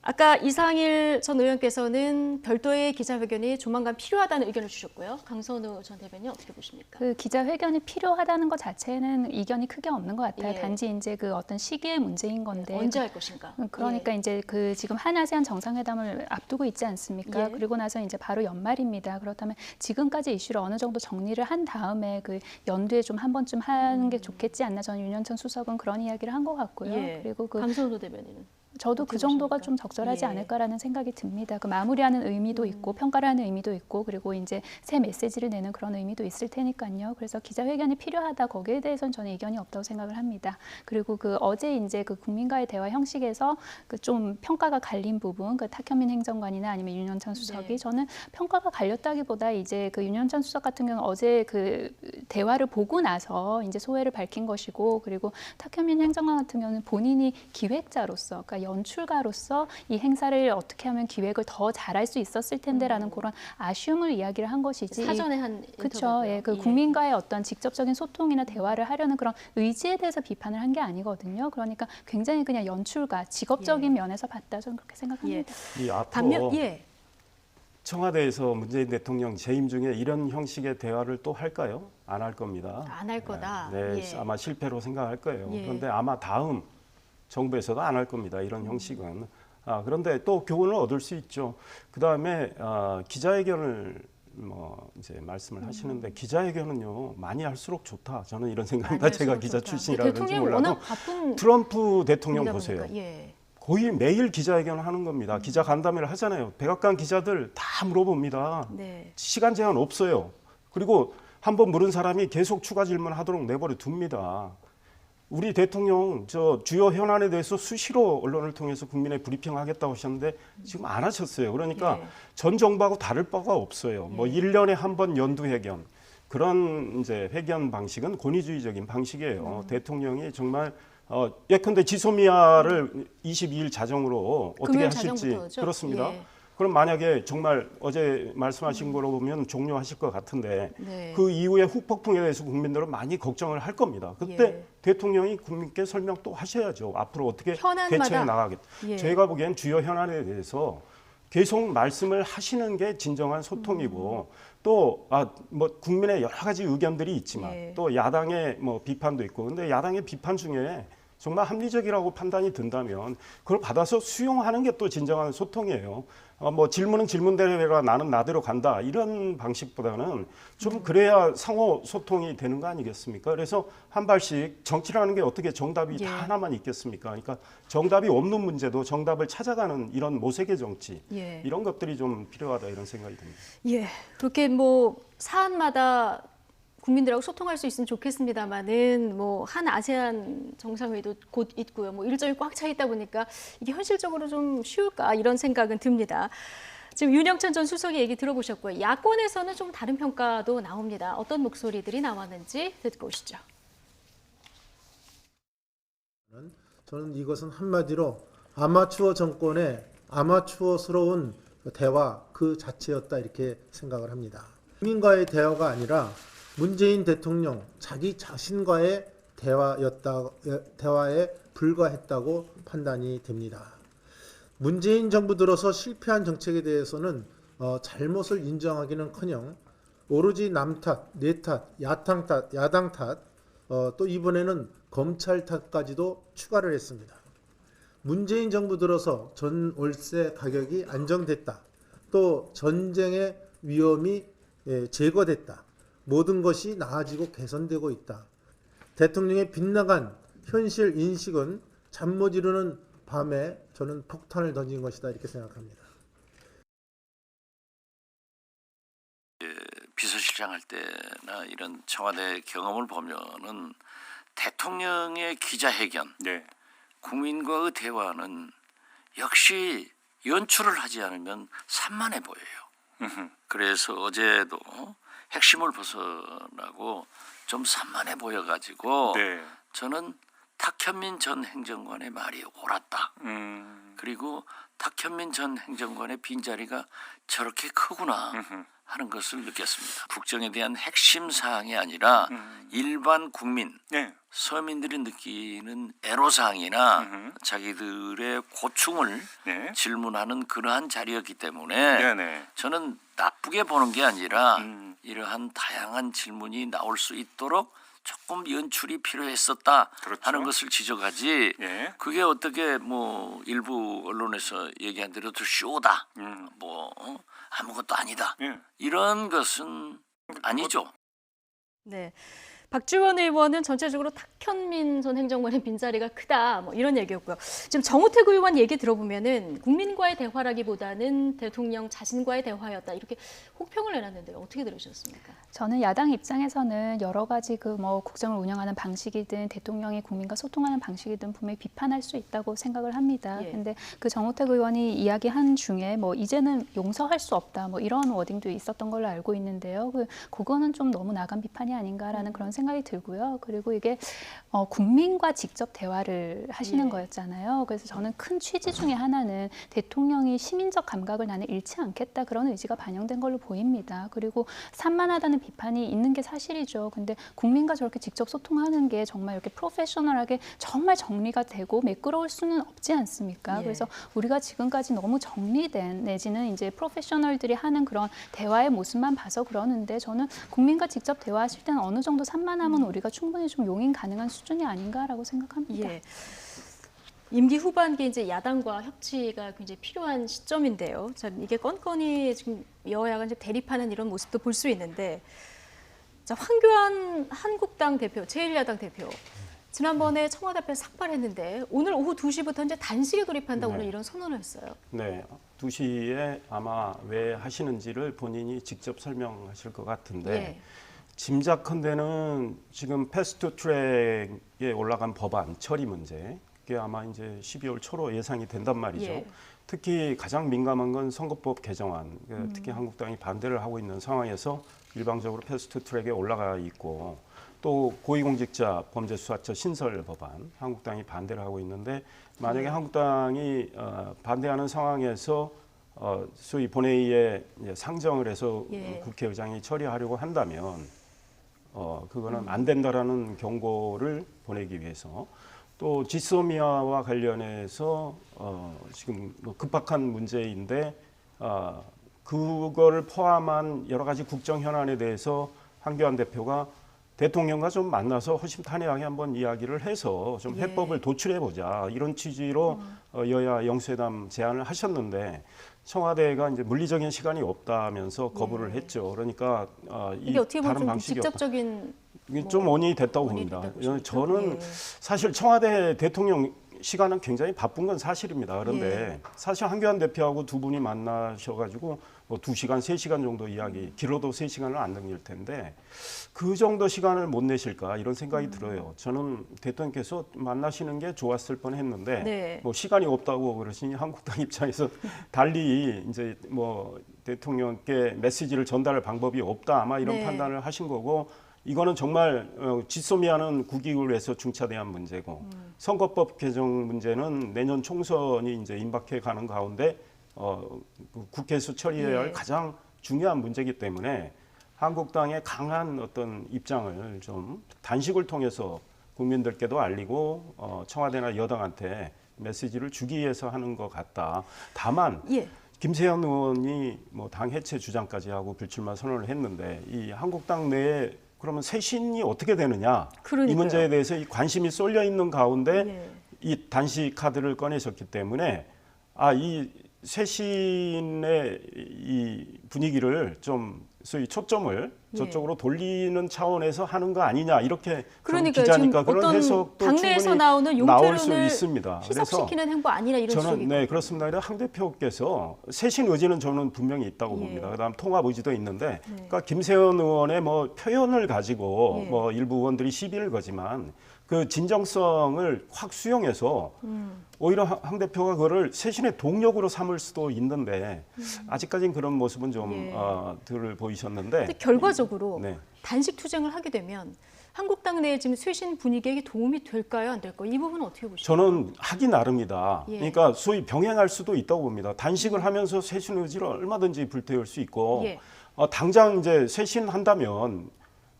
아까 이상일 전 의원께서는 별도의 기자회견이 조만간 필요하다는 의견을 주셨고요. 강선우 전 대변인 어떻게 보십니까? 그 기자회견이 필요하다는 것 자체는 이견이 크게 없는 것 같아요. 예. 단지 이제 그 어떤 시기의 문제인 건데. 언제 할 것인가? 그러니까 이제 그 지금 한아세안 정상회담을 앞두고 있지 않습니까? 예. 그리고 나서 이제 바로 연말입니다. 그렇다면 지금까지 이슈를 어느 정도 정리를 한 다음에 그 연두에 좀 한 번쯤 하는 게 좋겠지 않나. 저는 윤영찬 수석은 그런 이야기를 한 것 같고요. 예. 그리고 그 강선우 대변인은? 저도 그 정도가 좀 적절하지 예. 않을까라는 생각이 듭니다. 그 마무리하는 의미도 있고 평가를 하는 의미도 있고 그리고 이제 새 메시지를 내는 그런 의미도 있을 테니까요. 그래서 기자회견이 필요하다 거기에 대해서는 저는 이견이 없다고 생각을 합니다. 그리고 그 어제 이제 그 국민과의 대화 형식에서 그 좀 평가가 갈린 부분, 그 탁현민 행정관이나 아니면 윤영찬 수석이 네. 저는 평가가 갈렸다기보다 이제 그 윤영찬 수석 같은 경우는 어제 그 대화를 보고 나서 이제 소회를 밝힌 것이고 그리고 탁현민 행정관 같은 경우는 본인이 기획자로서 그러니까 연출가로서 이 행사를 어떻게 하면 기획을 더 잘할 수 있었을 텐데라는 그런 아쉬움을 이야기를 한 것이지. 사전에 한 그렇죠. 인터뷰고요. 예, 그 예. 국민과의 어떤 직접적인 소통이나 대화를 하려는 그런 의지에 대해서 비판을 한 게 아니거든요. 그러니까 굉장히 그냥 연출가, 직업적인 면에서 봤다 저는 그렇게 생각합니다. 이 앞으로 반면 청와대에서 문재인 대통령 재임 중에 이런 형식의 대화를 또 할까요? 안 할 겁니다. 안 할 거다. 네, 예. 아마 실패로 생각할 거예요. 예. 그런데 아마 다음 정부에서도 안 할 겁니다. 이런 형식은. 그런데 또 교훈을 얻을 수 있죠. 그다음에 기자회견을 이제 말씀을 하시는데 기자회견은요 많이 할수록 좋다. 저는 이런 생각입니다. 제가 기자 출신이라 그런지 몰라도 트럼프 대통령 보세요. 예. 거의 매일 기자회견을 하는 겁니다. 기자 간담회를 하잖아요. 백악관 기자들 다 물어봅니다. 네. 시간 제한 없어요. 그리고 한번 물은 사람이 계속 추가 질문하도록 내버려 둡니다. 우리 대통령 저 주요 현안에 대해서 수시로 언론을 통해서 국민에 브리핑하겠다고 하셨는데 지금 안 하셨어요. 그러니까 전 정부하고 다를 바가 없어요. 뭐 1년에 한 번 연두 회견. 그런 이제 회견 방식은 권위주의적인 방식이에요. 대통령이 정말 예컨대 지소미아를 22일 자정으로 어떻게 하실지 자정부터죠? 그렇습니다. 예. 그럼 만약에 정말 어제 말씀하신 거로 보면 종료하실 것 같은데 네. 그 이후에 후폭풍에 대해서 국민들은 많이 걱정을 할 겁니다. 그때 대통령이 국민께 설명 또 하셔야죠. 앞으로 어떻게 대처해 나가겠다. 예. 저희가 보기엔 주요 현안에 대해서 계속 말씀을 하시는 게 진정한 소통이고 또 뭐 국민의 여러 가지 의견들이 있지만 또 야당의 뭐 비판도 있고 근데 야당의 비판 중에 정말 합리적이라고 판단이 든다면 그걸 받아서 수용하는 게 또 진정한 소통이에요. 뭐 질문은 질문대로 해라 나는 나대로 간다 이런 방식보다는 좀 그래야 상호 소통이 되는 거 아니겠습니까? 그래서 한 발씩 정치라는 게 어떻게 정답이 다 하나만 있겠습니까? 그러니까 정답이 없는 문제도 정답을 찾아가는 이런 모색의 정치 이런 것들이 좀 필요하다 이런 생각이 듭니다. 예, 그렇게 뭐 사안마다 국민들하고 소통할 수 있으면 좋겠습니다만은 뭐 한 아세안 정상회의도 곧 있고요. 뭐 일정이 꽉 차 있다 보니까 이게 현실적으로 좀 쉬울까 이런 생각은 듭니다. 지금 윤영찬 전 수석의 얘기 들어보셨고요. 야권에서는 좀 다른 평가도 나옵니다. 어떤 목소리들이 나왔는지 듣고 오시죠. 저는 이것은 한마디로 아마추어 정권의 아마추어스러운 대화 그 자체였다 이렇게 생각을 합니다. 국민과의 대화가 아니라 문재인 대통령 자기 자신과의 대화에 불과했다고 판단이 됩니다. 문재인 정부 들어서 실패한 정책에 대해서는 잘못을 인정하기는커녕 오로지 남 탓, 내 탓, 야당 탓, 또 이번에는 검찰 탓까지도 추가를 했습니다. 문재인 정부 들어서 전 월세 가격이 안정됐다. 또 전쟁의 위험이 제거됐다. 모든 것이 나아지고 개선되고 있다. 대통령의 빗나간 현실 인식은 잠 못 이루는 밤에 저는 폭탄을 던진 것이다 이렇게 생각합니다. 비서실장 할 때나 이런 청와대 경험을 보면은 대통령의 기자회견, 국민과의 대화는 역시 연출을 하지 않으면 산만해 보여요. 그래서 어제도 핵심을 벗어나고 좀 산만해 보여가지고 저는 탁현민 전 행정관의 말이 옳았다. 그리고 탁현민 전 행정관의 빈자리가 저렇게 크구나 하는 것을 느꼈습니다. 국정에 대한 핵심 사항이 아니라 일반 국민, 서민들이 느끼는 애로사항이나 자기들의 고충을 질문하는 그러한 자리였기 때문에 저는 나쁘게 보는 게 아니라 이러한 다양한 질문이 나올 수 있도록 조금 연출이 필요했었다 하는 것을 지적하지 그게 어떻게 뭐 일부 언론에서 얘기한 대로 또 쇼다 뭐 아무것도 아니다 이런 것은 아니죠. 네. 박주원 의원은 전체적으로 탁현민 전 행정관의 빈자리가 크다 뭐 이런 얘기였고요. 지금 정우택 의원 얘기 들어보면은 국민과의 대화라기보다는 대통령 자신과의 대화였다 이렇게 혹평을 내놨는데요. 어떻게 들으셨습니까? 저는 야당 입장에서는 여러 가지 그 뭐 국정을 운영하는 방식이든 대통령이 국민과 소통하는 방식이든 분명히 비판할 수 있다고 생각을 합니다. 근데 그 정우택 의원이 이야기한 중에 뭐 이제는 용서할 수 없다 뭐 이런 워딩도 있었던 걸로 알고 있는데요. 그거는 좀 너무 나간 비판이 아닌가라는 그런 생각이 들고요. 그리고 이게 국민과 직접 대화를 하시는 거였잖아요. 그래서 저는 큰 취지 중에 하나는 대통령이 시민적 감각을 나는 잃지 않겠다 그런 의지가 반영된 걸로 보입니다. 그리고 산만하다는 비판이 있는 게 사실이죠. 근데 국민과 저렇게 직접 소통하는 게 정말 이렇게 프로페셔널하게 정말 정리가 되고 매끄러울 수는 없지 않습니까? 그래서 우리가 지금까지 너무 정리된 내지는 이제 프로페셔널들이 하는 그런 대화의 모습만 봐서 그러는데 저는 국민과 직접 대화하실 때는 어느 정도 산만하면 우리가 충분히 좀 용인 가능한 수준이 아닌가라고 생각합니다. 임기 후반기에 이제 야당과 협치가 굉장히 필요한 시점인데요. 참 이게 건건이 지금 여야가 이제 대립하는 이런 모습도 볼 수 있는데, 자, 황교안 한국당 대표, 제1야당 대표. 지난번에 청와대 앞에서 삭발했는데 오늘 오후 2시부터 이제 단식에 돌입한다 오늘 이런 선언을 했어요. 네, 2시에 아마 왜 하시는지를 본인이 직접 설명하실 것 같은데 짐작컨대는 지금 패스트 트랙에 올라간 법안 처리 문제 그게 아마 이제 12월 초로 예상이 된단 말이죠. 특히 가장 민감한 건 선거법 개정안, 특히 한국당이 반대를 하고 있는 상황에서 일방적으로 패스트 트랙에 올라가 있고 또 고위공직자 범죄수사처 신설 법안, 한국당이 반대를 하고 있는데 만약에 한국당이 반대하는 상황에서 소위 본회의에 상정을 해서 국회의장이 처리하려고 한다면 그거는 안 된다라는 경고를 보내기 위해서 또 지소미아와 관련해서 지금 급박한 문제인데 그거를 포함한 여러 가지 국정 현안에 대해서 황교안 대표가 대통령과 좀 만나서 허심탄회하게 한번 이야기를 해서 좀 해법을 도출해보자 이런 취지로 여야 영수회담 제안을 하셨는데 청와대가 이제 물리적인 시간이 없다면서 거부를 했죠. 그러니까 이게 어떻게 보면 다른 좀 방식이 직접적인 좀 원인이 됐다고 봅니다. 저는 사실 청와대 대통령 시간은 굉장히 바쁜 건 사실입니다. 그런데 사실 황교안 대표하고 두 분이 만나셔가지고 뭐 2시간, 3시간 정도 이야기, 길어도 3시간을 안 넘길 텐데 그 정도 시간을 못 내실까 이런 생각이 들어요. 저는 대통령께서 만나시는 게 좋았을 뻔했는데 뭐 시간이 없다고 그러시니 한국당 입장에서 달리 이제 뭐 대통령께 메시지를 전달할 방법이 없다 아마 이런 판단을 하신 거고 이거는 정말 지소미아는 국익을 위해서 중차대한 문제고 선거법 개정 문제는 내년 총선이 이제 임박해 가는 가운데 국회에서 처리해야 할 가장 중요한 문제이기 때문에 한국당의 강한 어떤 입장을 좀 단식을 통해서 국민들께도 알리고 청와대나 여당한테 메시지를 주기 위해서 하는 것 같다. 다만 김세현 의원이 뭐 당 해체 주장까지 하고 불출마 선언을 했는데 이 한국당 내에 그러면 쇄신이 어떻게 되느냐 이 문제에 대해서 이 관심이 쏠려 있는 가운데 이 단식 카드를 꺼내셨기 때문에 이 쇄신의 이 분위기를 좀 소위 초점을 저쪽으로 돌리는 차원에서 하는 거 아니냐 이렇게 기자니까 그런 해석도 당내에서 나오는 나올 수 있습니다. 희석시키는 행보 아니라 이런 저는 네 그렇습니다. 황 대표께서 쇄신 의지는 저는 분명히 있다고 봅니다. 그다음 통합 의지도 있는데, 그러니까 김세현 의원의 뭐 표현을 가지고 뭐 일부 의원들이 시비를 거지만 그 진정성을 확 수용해서 오히려 황 대표가 그거를 쇄신의 동력으로 삼을 수도 있는데 아직까지는 그런 모습은 좀 덜 보이셨는데 결과적으로 단식 투쟁을 하게 되면 한국당 내에 지금 쇄신 분위기에 도움이 될까요, 안 될까요? 이 부분은 어떻게 보십니까? 저는 하기 나름이다. 그러니까 소위 병행할 수도 있다고 봅니다. 단식을 하면서 쇄신 의지를 얼마든지 불태울 수 있고 당장 이제 쇄신한다면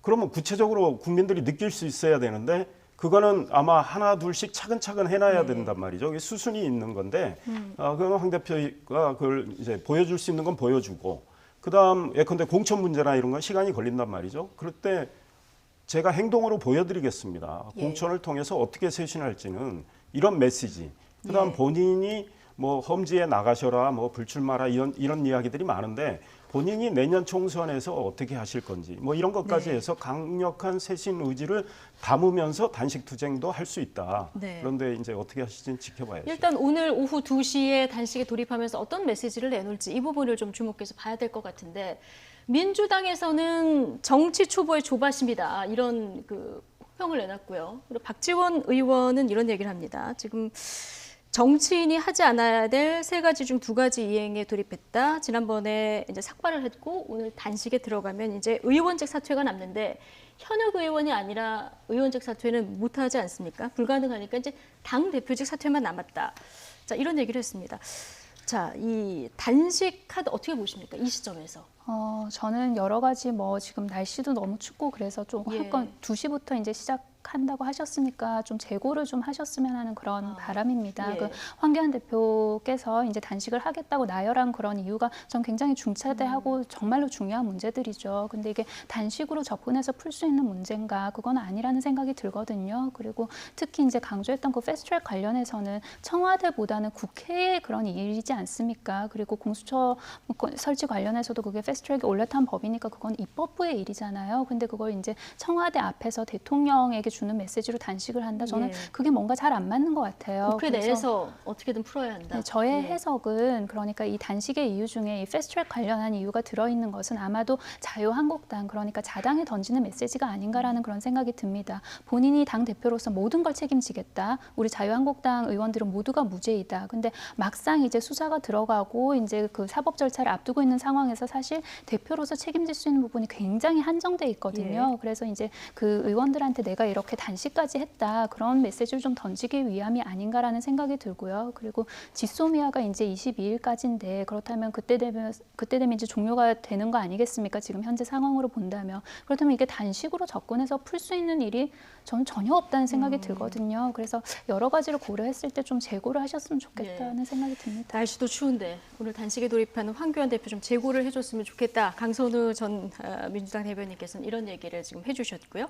그러면 구체적으로 국민들이 느낄 수 있어야 되는데 그거는 아마 하나 둘씩 차근차근 해놔야 된단 말이죠. 이게 수순이 있는 건데 그건 황 대표가 그걸 이제 보여줄 수 있는 건 보여주고 그다음 예컨대 공천 문제나 이런 건 시간이 걸린단 말이죠. 그럴 때 제가 행동으로 보여드리겠습니다. 공천을 통해서 어떻게 쇄신할지는 이런 메시지. 그다음 본인이 뭐 험지에 나가셔라, 뭐 불출마라 이런 이야기들이 많은데 본인이 내년 총선에서 어떻게 하실 건지 뭐 이런 것까지 해서 강력한 쇄신 의지를 담으면서 단식 투쟁도 할 수 있다. 그런데 이제 어떻게 하실지는 지켜봐야죠. 일단 오늘 오후 2시에 단식에 돌입하면서 어떤 메시지를 내놓을지 이 부분을 좀 주목해서 봐야 될 것 같은데 민주당에서는 정치 초보의 조바심이다 이런 그 혹평을 내놨고요. 그리고 박지원 의원은 이런 얘기를 합니다. 지금 정치인이 하지 않아야 될 3가지 중 2가지 이행에 돌입했다. 지난번에 이제 삭발을 했고 오늘 단식에 들어가면 이제 의원직 사퇴가 남는데 현역 의원이 아니라 의원직 사퇴는 못하지 않습니까? 불가능하니까 이제 당 대표직 사퇴만 남았다. 자, 이런 얘기를 했습니다. 자, 이 단식 카드 어떻게 보십니까? 이 시점에서. 저는 여러 가지 뭐 지금 날씨도 너무 춥고 그래서 좀 할 건 2시부터 이제 시작한다고 하셨으니까 좀 재고를 좀 하셨으면 하는 그런 바람입니다. 그 황교안 대표께서 이제 단식을 하겠다고 나열한 그런 이유가 전 굉장히 중차대하고 정말로 중요한 문제들이죠. 근데 이게 단식으로 접근해서 풀 수 있는 문제인가? 그건 아니라는 생각이 들거든요. 그리고 특히 이제 강조했던 그 패스트트랙 관련해서는 청와대보다는 국회의 그런 일이지 않습니까? 그리고 공수처 설치 관련해서도 그게 패스트트랙이 올라탄 법이니까 그건 입법부의 일이잖아요. 근데 그걸 이제 청와대 앞에서 대통령에게 주는 메시지로 단식을 한다. 저는 그게 뭔가 잘 안 맞는 것 같아요. 국회 내에서 어떻게든 풀어야 한다. 네, 저의 해석은 그러니까 이 단식의 이유 중에 이 패스트트랙 관련한 이유가 들어있는 것은 아마도 자유한국당 그러니까 자당에 던지는 메시지가 아닌가라는 그런 생각이 듭니다. 본인이 당 대표로서 모든 걸 책임지겠다. 우리 자유한국당 의원들은 모두가 무죄이다. 근데 막상 이제 수사가 들어가고 이제 그 사법 절차를 앞두고 있는 상황에서 사실 대표로서 책임질 수 있는 부분이 굉장히 한정돼 있거든요. 그래서 이제 그 의원들한테 내가 이렇게 단식까지 했다. 그런 메시지를 좀 던지기 위함이 아닌가라는 생각이 들고요. 그리고 지소미아가 이제 22일까지인데 그렇다면 그때 되면 이제 종료가 되는 거 아니겠습니까? 지금 현재 상황으로 본다면. 그렇다면 이게 단식으로 접근해서 풀 수 있는 일이 저는 전혀 없다는 생각이 들거든요. 그래서 여러 가지를 고려했을 때 좀 재고를 하셨으면 좋겠다는 생각이 듭니다. 날씨도 추운데 오늘 단식에 돌입하는 황교안 대표 좀 재고를 해줬으면 좋겠다. 강선우 전 민주당 대변인께서는 이런 얘기를 지금 해주셨고요.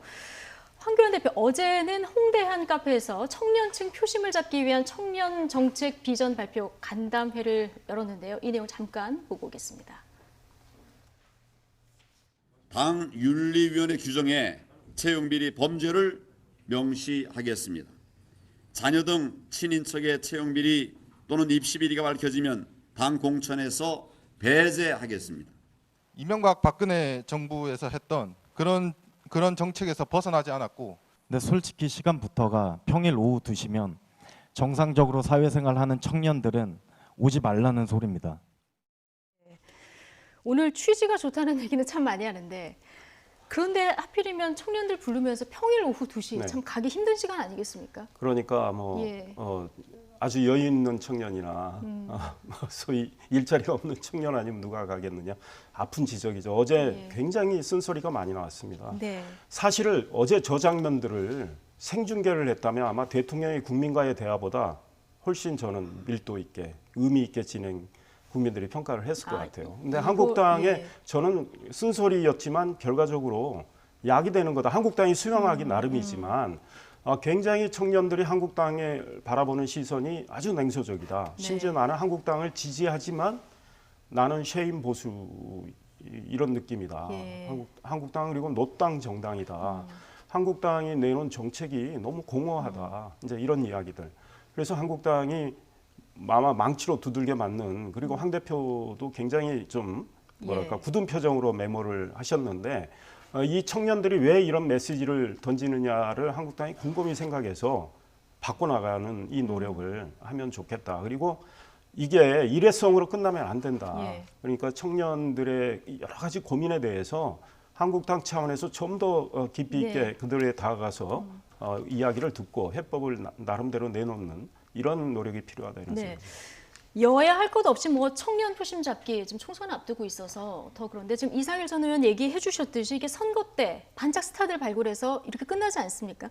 황교안 대표 어제는 홍대 한 카페에서 청년층 표심을 잡기 위한 청년 정책 비전 발표 간담회를 열었는데요. 이 내용 잠깐 보고 오겠습니다. 당 윤리위원회 규정에 채용비리 범죄를 명시하겠습니다. 자녀 등 친인척의 채용비리 또는 입시비리가 밝혀지면 당 공천에서 배제하겠습니다. 이명박 박근혜 정부에서 했던 그런 정책에서 벗어나지 않았고 근데 솔직히 시간부터가 평일 오후 2시면 정상적으로 사회생활하는 청년들은 오지 말라는 소리입니다. 오늘 취지가 좋다는 얘기는 참 많이 하는데 그런데 하필이면 청년들 부르면서 평일 오후 2시 참 가기 힘든 시간 아니겠습니까? 그러니까 뭐 아주 여유 있는 청년이나 소위 일자리가 없는 청년 아니면 누가 가겠느냐. 아픈 지적이죠. 어제 굉장히 쓴소리가 많이 나왔습니다. 사실을 어제 저 장면들을 생중계를 했다면 아마 대통령이 국민과의 대화보다 훨씬 저는 밀도 있게 의미 있게 국민들이 평가를 했을 것 같아요. 근데 한국당에 저는 쓴소리였지만 결과적으로 약이 되는 거다. 한국당이 수용하기 나름이지만 굉장히 청년들이 한국당에 바라보는 시선이 아주 냉소적이다. 심지어 나는 한국당을 지지하지만 나는 쉐임 보수 이런 느낌이다. 한국당 그리고 노땅 정당이다. 한국당이 내놓은 정책이 너무 공허하다. 이제 이런 이야기들. 그래서 한국당이 아마 망치로 두들겨 맞는 그리고 황 대표도 굉장히 좀 뭐랄까 굳은 표정으로 메모를 하셨는데 이 청년들이 왜 이런 메시지를 던지느냐를 한국당이 곰곰이 생각해서 바꿔나가는 이 노력을 하면 좋겠다. 그리고 이게 일회성으로 끝나면 안 된다. 그러니까 청년들의 여러 가지 고민에 대해서 한국당 차원에서 좀 더 깊이 있게 그들에 다가가서 이야기를 듣고 해법을 나름대로 내놓는 이런 노력이 필요하다 이런 생각입니다. 여야 할 것 없이 뭐 청년 표심 잡기 지금 총선 앞두고 있어서 더 그런데 지금 이상일 전 의원 얘기해 주셨듯이 이게 선거 때 반짝 스타들 발굴해서 이렇게 끝나지 않습니까?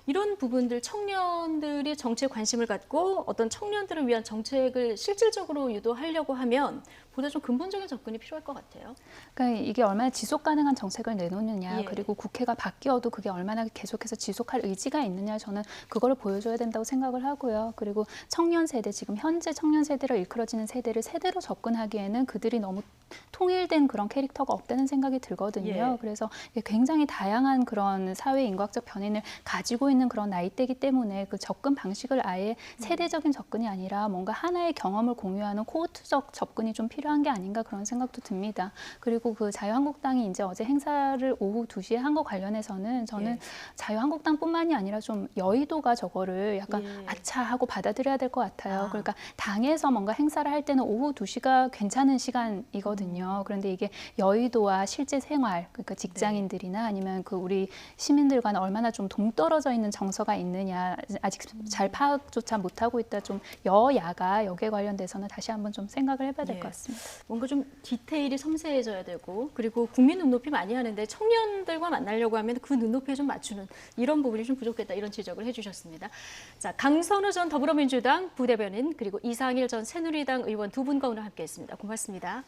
이런 부분들 청년들이 정치에 관심을 갖고 어떤 청년들을 위한 정책을 실질적으로 유도하려고 하면 보다 좀 근본적인 접근이 필요할 것 같아요. 그러니까 이게 얼마나 지속 가능한 정책을 내놓느냐, 예. 그리고 국회가 바뀌어도 그게 얼마나 계속해서 지속할 의지가 있느냐, 저는 그거를 보여줘야 된다고 생각을 하고요. 그리고 청년 세대, 지금 현재 청년 세대로 일컬어지는 세대를 세대로 접근하기에는 그들이 너무 통일된 그런 캐릭터가 없다는 생각이 들거든요. 예. 그래서 굉장히 다양한 그런 사회 인과학적 변인을 가지고 있는 그런 나이대이기 때문에 그 접근 방식을 아예 세대적인 접근이 아니라 뭔가 하나의 경험을 공유하는 코호트적 접근이 좀 필요한 게 아닌가 그런 생각도 듭니다. 그리고 그 자유한국당이 이제 어제 행사를 오후 2시에 한 거 관련해서는 저는 예. 자유한국당뿐만이 아니라 좀 여의도가 저거를 약간 예. 아차 하고 받아들여야 될 것 같아요. 그러니까 당에서 뭔가 행사를 할 때는 오후 2시가 괜찮은 시간이거든요. 그런데 이게 여의도와 실제 생활, 그러니까 직장인들이나 아니면 그 우리 시민들과는 얼마나 좀 동떨어져 있는 정서가 있느냐, 아직 잘 파악조차 못하고 있다. 좀 여야가 여기에 관련돼서는 다시 한번 좀 생각을 해봐야 될 것 같습니다. 뭔가 좀 디테일이 섬세해져야 되고, 그리고 국민 눈높이 많이 하는데 청년들과 만나려고 하면 그 눈높이에 좀 맞추는 이런 부분이 좀 부족했다, 이런 지적을 해주셨습니다. 자, 강선우 전 더불어민주당 부대변인, 그리고 이상일 전 새누리당 의원 두 분과 오늘 함께했습니다. 고맙습니다.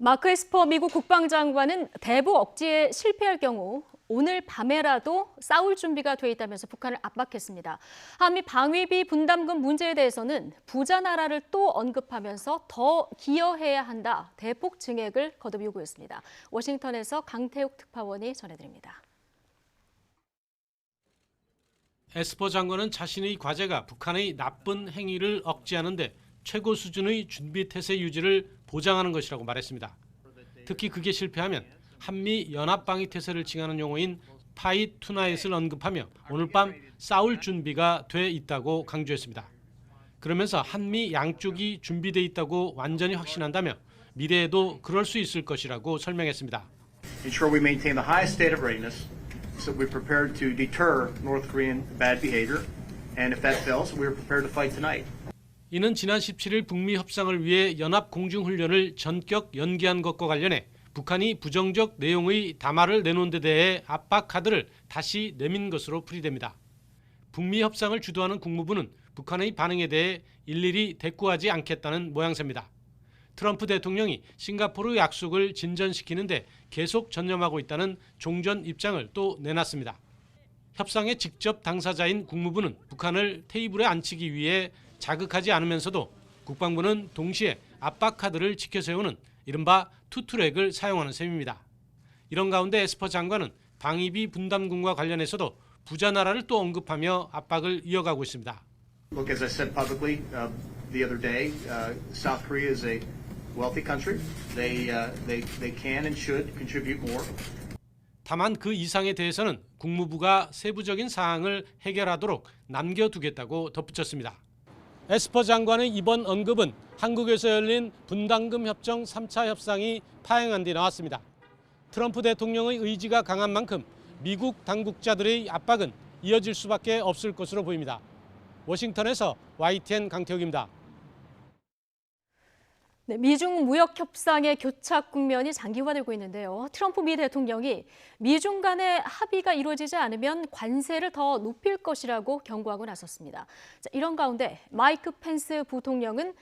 마크 에스퍼 미국 국방장관은 대북 억지에 실패할 경우 오늘 밤에라도 싸울 준비가 돼 있다면서 북한을 압박했습니다. 한미 방위비 분담금 문제에 대해서는 부자 나라를 또 언급하면서 더 기여해야 한다, 대폭 증액을 거듭 요구했습니다. 워싱턴에서 강태욱 특파원이 전해드립니다. 에스퍼 장관은 자신의 과제가 북한의 나쁜 행위를 억제하는 데 최고 수준의 준비 태세 유지를 보장하는 것이라고 말했습니다. 특히 그게 실패하면 한미 연합 방위 태세를 칭하는 용어인 파이트 투나잇을 언급하며 오늘 밤 싸울 준비가 돼 있다고 강조했습니다. 그러면서 한미 양쪽이 준비돼 있다고 완전히 확신한다며 미래에도 그럴 수 있을 것이라고 설명했습니다. Ensure we maintain the highest state of readiness so we're prepared to deter North Korean bad behavior, and if that fails, we're prepared to fight tonight. 이는 지난 17일 북미 협상을 위해 연합 공중훈련을 전격 연기한 것과 관련해 북한이 부정적 내용의 담화를 내놓은 데 대해 압박 카드를 다시 내민 것으로 풀이됩니다. 북미 협상을 주도하는 국무부는 북한의 반응에 대해 일일이 대꾸하지 않겠다는 모양새입니다. 트럼프 대통령이 싱가포르 약속을 진전시키는 데 계속 전념하고 있다는 종전 입장을 또 내놨습니다. 협상의 직접 당사자인 국무부는 북한을 테이블에 앉히기 위해 자극하지 않으면서도 국방부는 동시에 압박 카드를 지켜세우는 이른바 투트랙을 사용하는 셈입니다. 이런 가운데 에스퍼 장관은 방위비 분담금과 관련해서도 부자 나라를 또 언급하며 압박을 이어가고 있습니다. Look, as I said publicly the other day, South Korea is a wealthy country. They can and should contribute more. 다만 그 이상에 대해서는 국무부가 세부적인 사항을 해결하도록 남겨두겠다고 덧붙였습니다. 에스퍼 장관의 이번 언급은 한국에서 열린 분담금 협정 3차 협상이 파행한 뒤 나왔습니다. 트럼프 대통령의 의지가 강한 만큼 미국 당국자들의 압박은 이어질 수밖에 없을 것으로 보입니다. 워싱턴에서 YTN 강태욱입니다. 네, 미중 무역 협상의 교착 국면이 장기화되고 있는데요. 트럼프 미 대통령이 미중 간의 합의가 이루어지지 않으면 관세를 더 높일 것이라고 경고하고 나섰습니다. 자, 이런 가운데 마이크 펜스 부통령은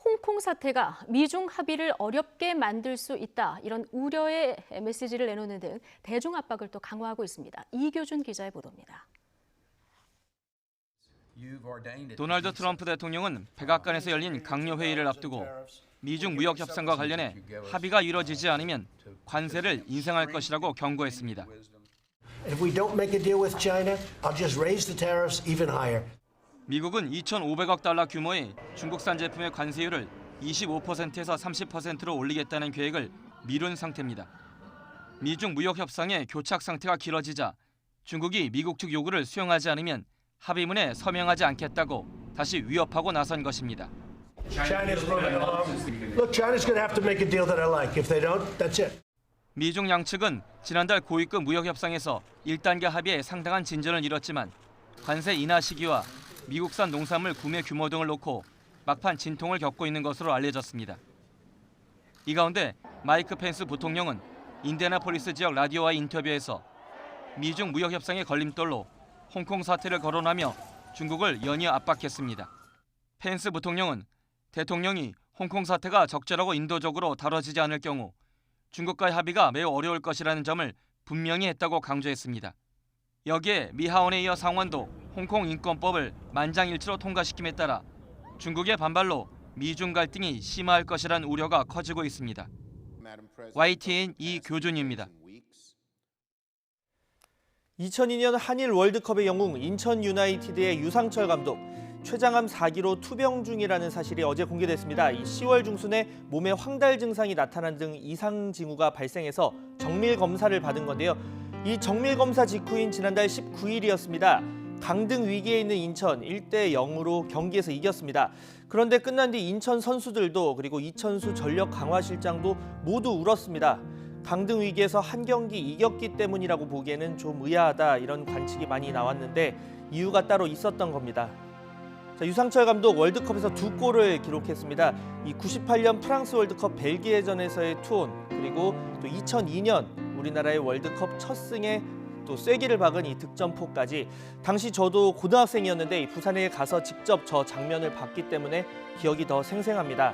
홍콩 사태가 미중 합의를 어렵게 만들 수 있다, 이런 우려의 메시지를 내놓는 등 대중 압박을 또 강화하고 있습니다. 이교준 기자의 보도입니다. 도널드 트럼프 대통령은 백악관에서 열린 강요 회의를 앞두고 미중 무역 협상과 관련해 합의가 이뤄지지 않으면 관세를 인상할 것이라고 경고했습니다. If we don't make a deal with China, I'll just raise the tariffs even higher. 미국은 2,500억 달러 규모의 중국산 제품의 관세율을 25%에서 30%로 올리겠다는 계획을 미룬 상태입니다. 미중 무역 협상의 교착 상태가 길어지자 중국이 미국 측 요구를 수용하지 않으면 합의문에 서명하지 않겠다고 다시 위협하고 나선 것입니다. China's moving along. Look, China's going to have to make a deal that I like. If they don't, that's it. 미중 양측은 지난달 고위급 무역 협상에서 1단계 합의에 상당한 진전을 이뤘지만 관세 인하 시기와 미국산 농산물 구매 규모 등을 놓고 막판 진통을 겪고 있는 것으로 알려졌습니다. 이 가운데 마이크 펜스 부통령은 인디애나폴리스 지역 라디오와의 인터뷰에서 미중 무역 협상의 걸림돌로 홍콩 사태를 거론하며 중국을 연이어 압박했습니다. 펜스 부통령은 대통령이 홍콩 사태가 적절하고 인도적으로 다뤄지지 않을 경우 중국과의 합의가 매우 어려울 것이라는 점을 분명히 했다고 강조했습니다. 여기에 미 하원에 이어 상원도 홍콩 인권법을 만장일치로 통과시킴에 따라 중국의 반발로 미중 갈등이 심화할 것이라는 우려가 커지고 있습니다. YTN 이교준입니다. 2002년 한일 월드컵의 영웅 인천 유나이티드의 유상철 감독 췌장암 4기로 투병 중이라는 사실이 어제 공개됐습니다. 이 10월 중순에 몸에 황달 증상이 나타난 등 이상 징후가 발생해서 정밀 검사를 받은 건데요. 이 정밀 검사 직후인 지난달 19일이었습니다. 강등 위기에 있는 인천 1대0으로 경기에서 이겼습니다. 그런데 끝난 뒤 인천 선수들도 그리고 이천수 전력 강화실장도 모두 울었습니다. 강등 위기에서 한 경기 이겼기 때문이라고 보기에는 좀 의아하다 이런 관측이 많이 나왔는데 이유가 따로 있었던 겁니다. 자, 유상철 감독 월드컵에서 2골을 기록했습니다. 이 98년 프랑스 월드컵 벨기에전에서의 투혼 그리고 또 2002년 우리나라의 월드컵 첫 승에 또 쐐기를 박은 이 득점포까지 당시 저도 고등학생이었는데 부산에 가서 직접 저 장면을 봤기 때문에 기억이 더 생생합니다.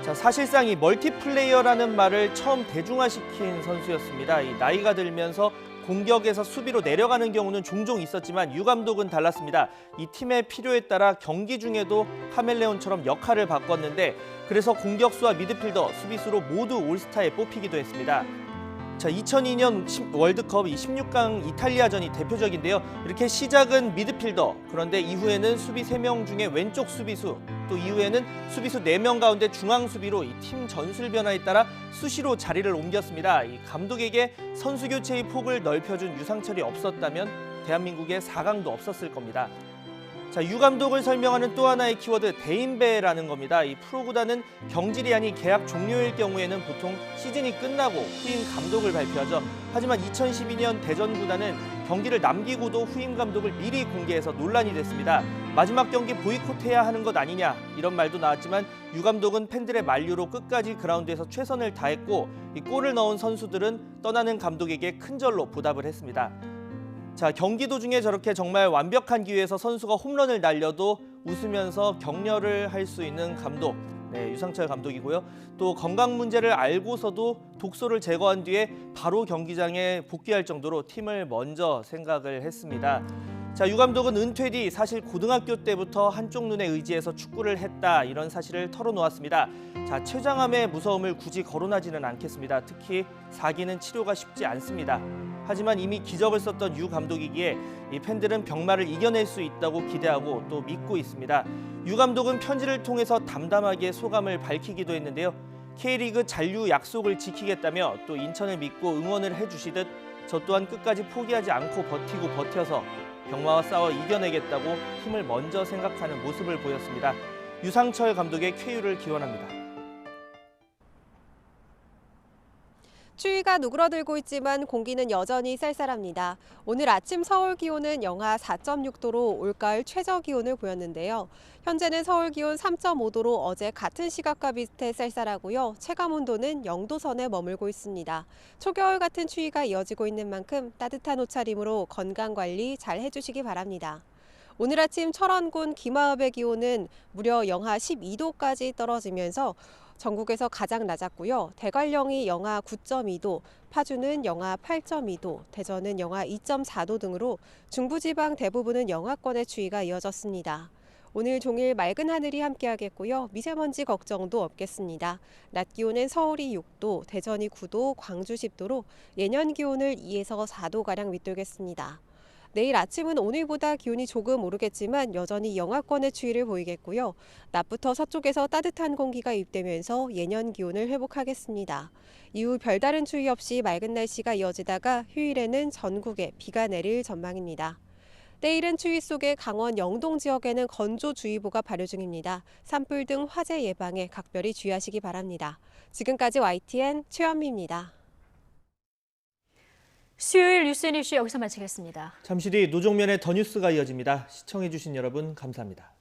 자, 사실상 이 멀티플레이어라는 말을 처음 대중화시킨 선수였습니다. 이 나이가 들면서 공격에서 수비로 내려가는 경우는 종종 있었지만 유 감독은 달랐습니다. 이 팀의 필요에 따라 경기 중에도 카멜레온처럼 역할을 바꿨는데 그래서 공격수와 미드필더, 수비수로 모두 올스타에 뽑히기도 했습니다. 자, 2002년 월드컵 16강 이탈리아전이 대표적인데요. 이렇게 시작은 미드필더, 그런데 이후에는 수비 3명 중에 왼쪽 수비수, 또 이후에는 수비수 4명 가운데 중앙 수비로 이 팀 전술 변화에 따라 수시로 자리를 옮겼습니다. 이 감독에게 선수 교체의 폭을 넓혀준 유상철이 없었다면 대한민국에 4강도 없었을 겁니다. 자, 유 감독을 설명하는 또 하나의 키워드 대인배라는 겁니다. 이 프로구단은 경질이 아닌 계약 종료일 경우에는 보통 시즌이 끝나고 후임 감독을 발표하죠. 하지만 2012년 대전구단은 경기를 남기고도 후임 감독을 미리 공개해서 논란이 됐습니다. 마지막 경기 보이콧해야 하는 것 아니냐 이런 말도 나왔지만 유 감독은 팬들의 만류로 끝까지 그라운드에서 최선을 다했고 이 골을 넣은 선수들은 떠나는 감독에게 큰절로 보답을 했습니다. 자, 경기 도중에 저렇게 정말 완벽한 기회에서 선수가 홈런을 날려도 웃으면서 격려를 할 수 있는 감독, 네, 유상철 감독이고요. 또 건강 문제를 알고서도 독소를 제거한 뒤에 바로 경기장에 복귀할 정도로 팀을 먼저 생각을 했습니다. 자, 유 감독은 은퇴 뒤 사실 고등학교 때부터 한쪽 눈에 의지해서 축구를 했다 이런 사실을 털어놓았습니다. 자, 췌장암의 무서움을 굳이 거론하지는 않겠습니다. 특히 4기는 치료가 쉽지 않습니다. 하지만 이미 기적을 썼던 유 감독이기에 이 팬들은 병마를 이겨낼 수 있다고 기대하고 또 믿고 있습니다. 유 감독은 편지를 통해서 담담하게 소감을 밝히기도 했는데요. K리그 잔류 약속을 지키겠다며 또 인천을 믿고 응원을 해주시듯 저 또한 끝까지 포기하지 않고 버티고 버텨서 병마와 싸워 이겨내겠다고 팀을 먼저 생각하는 모습을 보였습니다. 유상철 감독의 쾌유를 기원합니다. 추위가 누그러들고 있지만 공기는 여전히 쌀쌀합니다. 오늘 아침 서울 기온은 영하 4.6도로 올가을 최저 기온을 보였는데요. 현재는 서울 기온 3.5도로 어제 같은 시각과 비슷해 쌀쌀하고요. 체감 온도는 0도 선에 머물고 있습니다. 초겨울 같은 추위가 이어지고 있는 만큼 따뜻한 옷차림으로 건강 관리 잘 해주시기 바랍니다. 오늘 아침 철원군 김하읍의 기온은 무려 영하 12도까지 떨어지면서 전국에서 가장 낮았고요. 대관령이 영하 9.2도, 파주는 영하 8.2도, 대전은 영하 2.4도 등으로 중부지방 대부분은 영하권의 추위가 이어졌습니다. 오늘 종일 맑은 하늘이 함께하겠고요. 미세먼지 걱정도 없겠습니다. 낮 기온은 서울이 6도, 대전이 9도, 광주 10도로 예년 기온을 2에서 4도가량 밑돌겠습니다. 내일 아침은 오늘보다 기온이 조금 오르겠지만 여전히 영하권의 추위를 보이겠고요. 낮부터 서쪽에서 따뜻한 공기가 유입되면서 예년 기온을 회복하겠습니다. 이후 별다른 추위 없이 맑은 날씨가 이어지다가 휴일에는 전국에 비가 내릴 전망입니다. 내일은 추위 속에 강원 영동 지역에는 건조주의보가 발효 중입니다. 산불 등 화재 예방에 각별히 주의하시기 바랍니다. 지금까지 YTN 최현미입니다. 수요일 뉴스앤이슈 여기서 마치겠습니다. 잠시 뒤 노종면의 더 뉴스가 이어집니다. 시청해주신 여러분 감사합니다.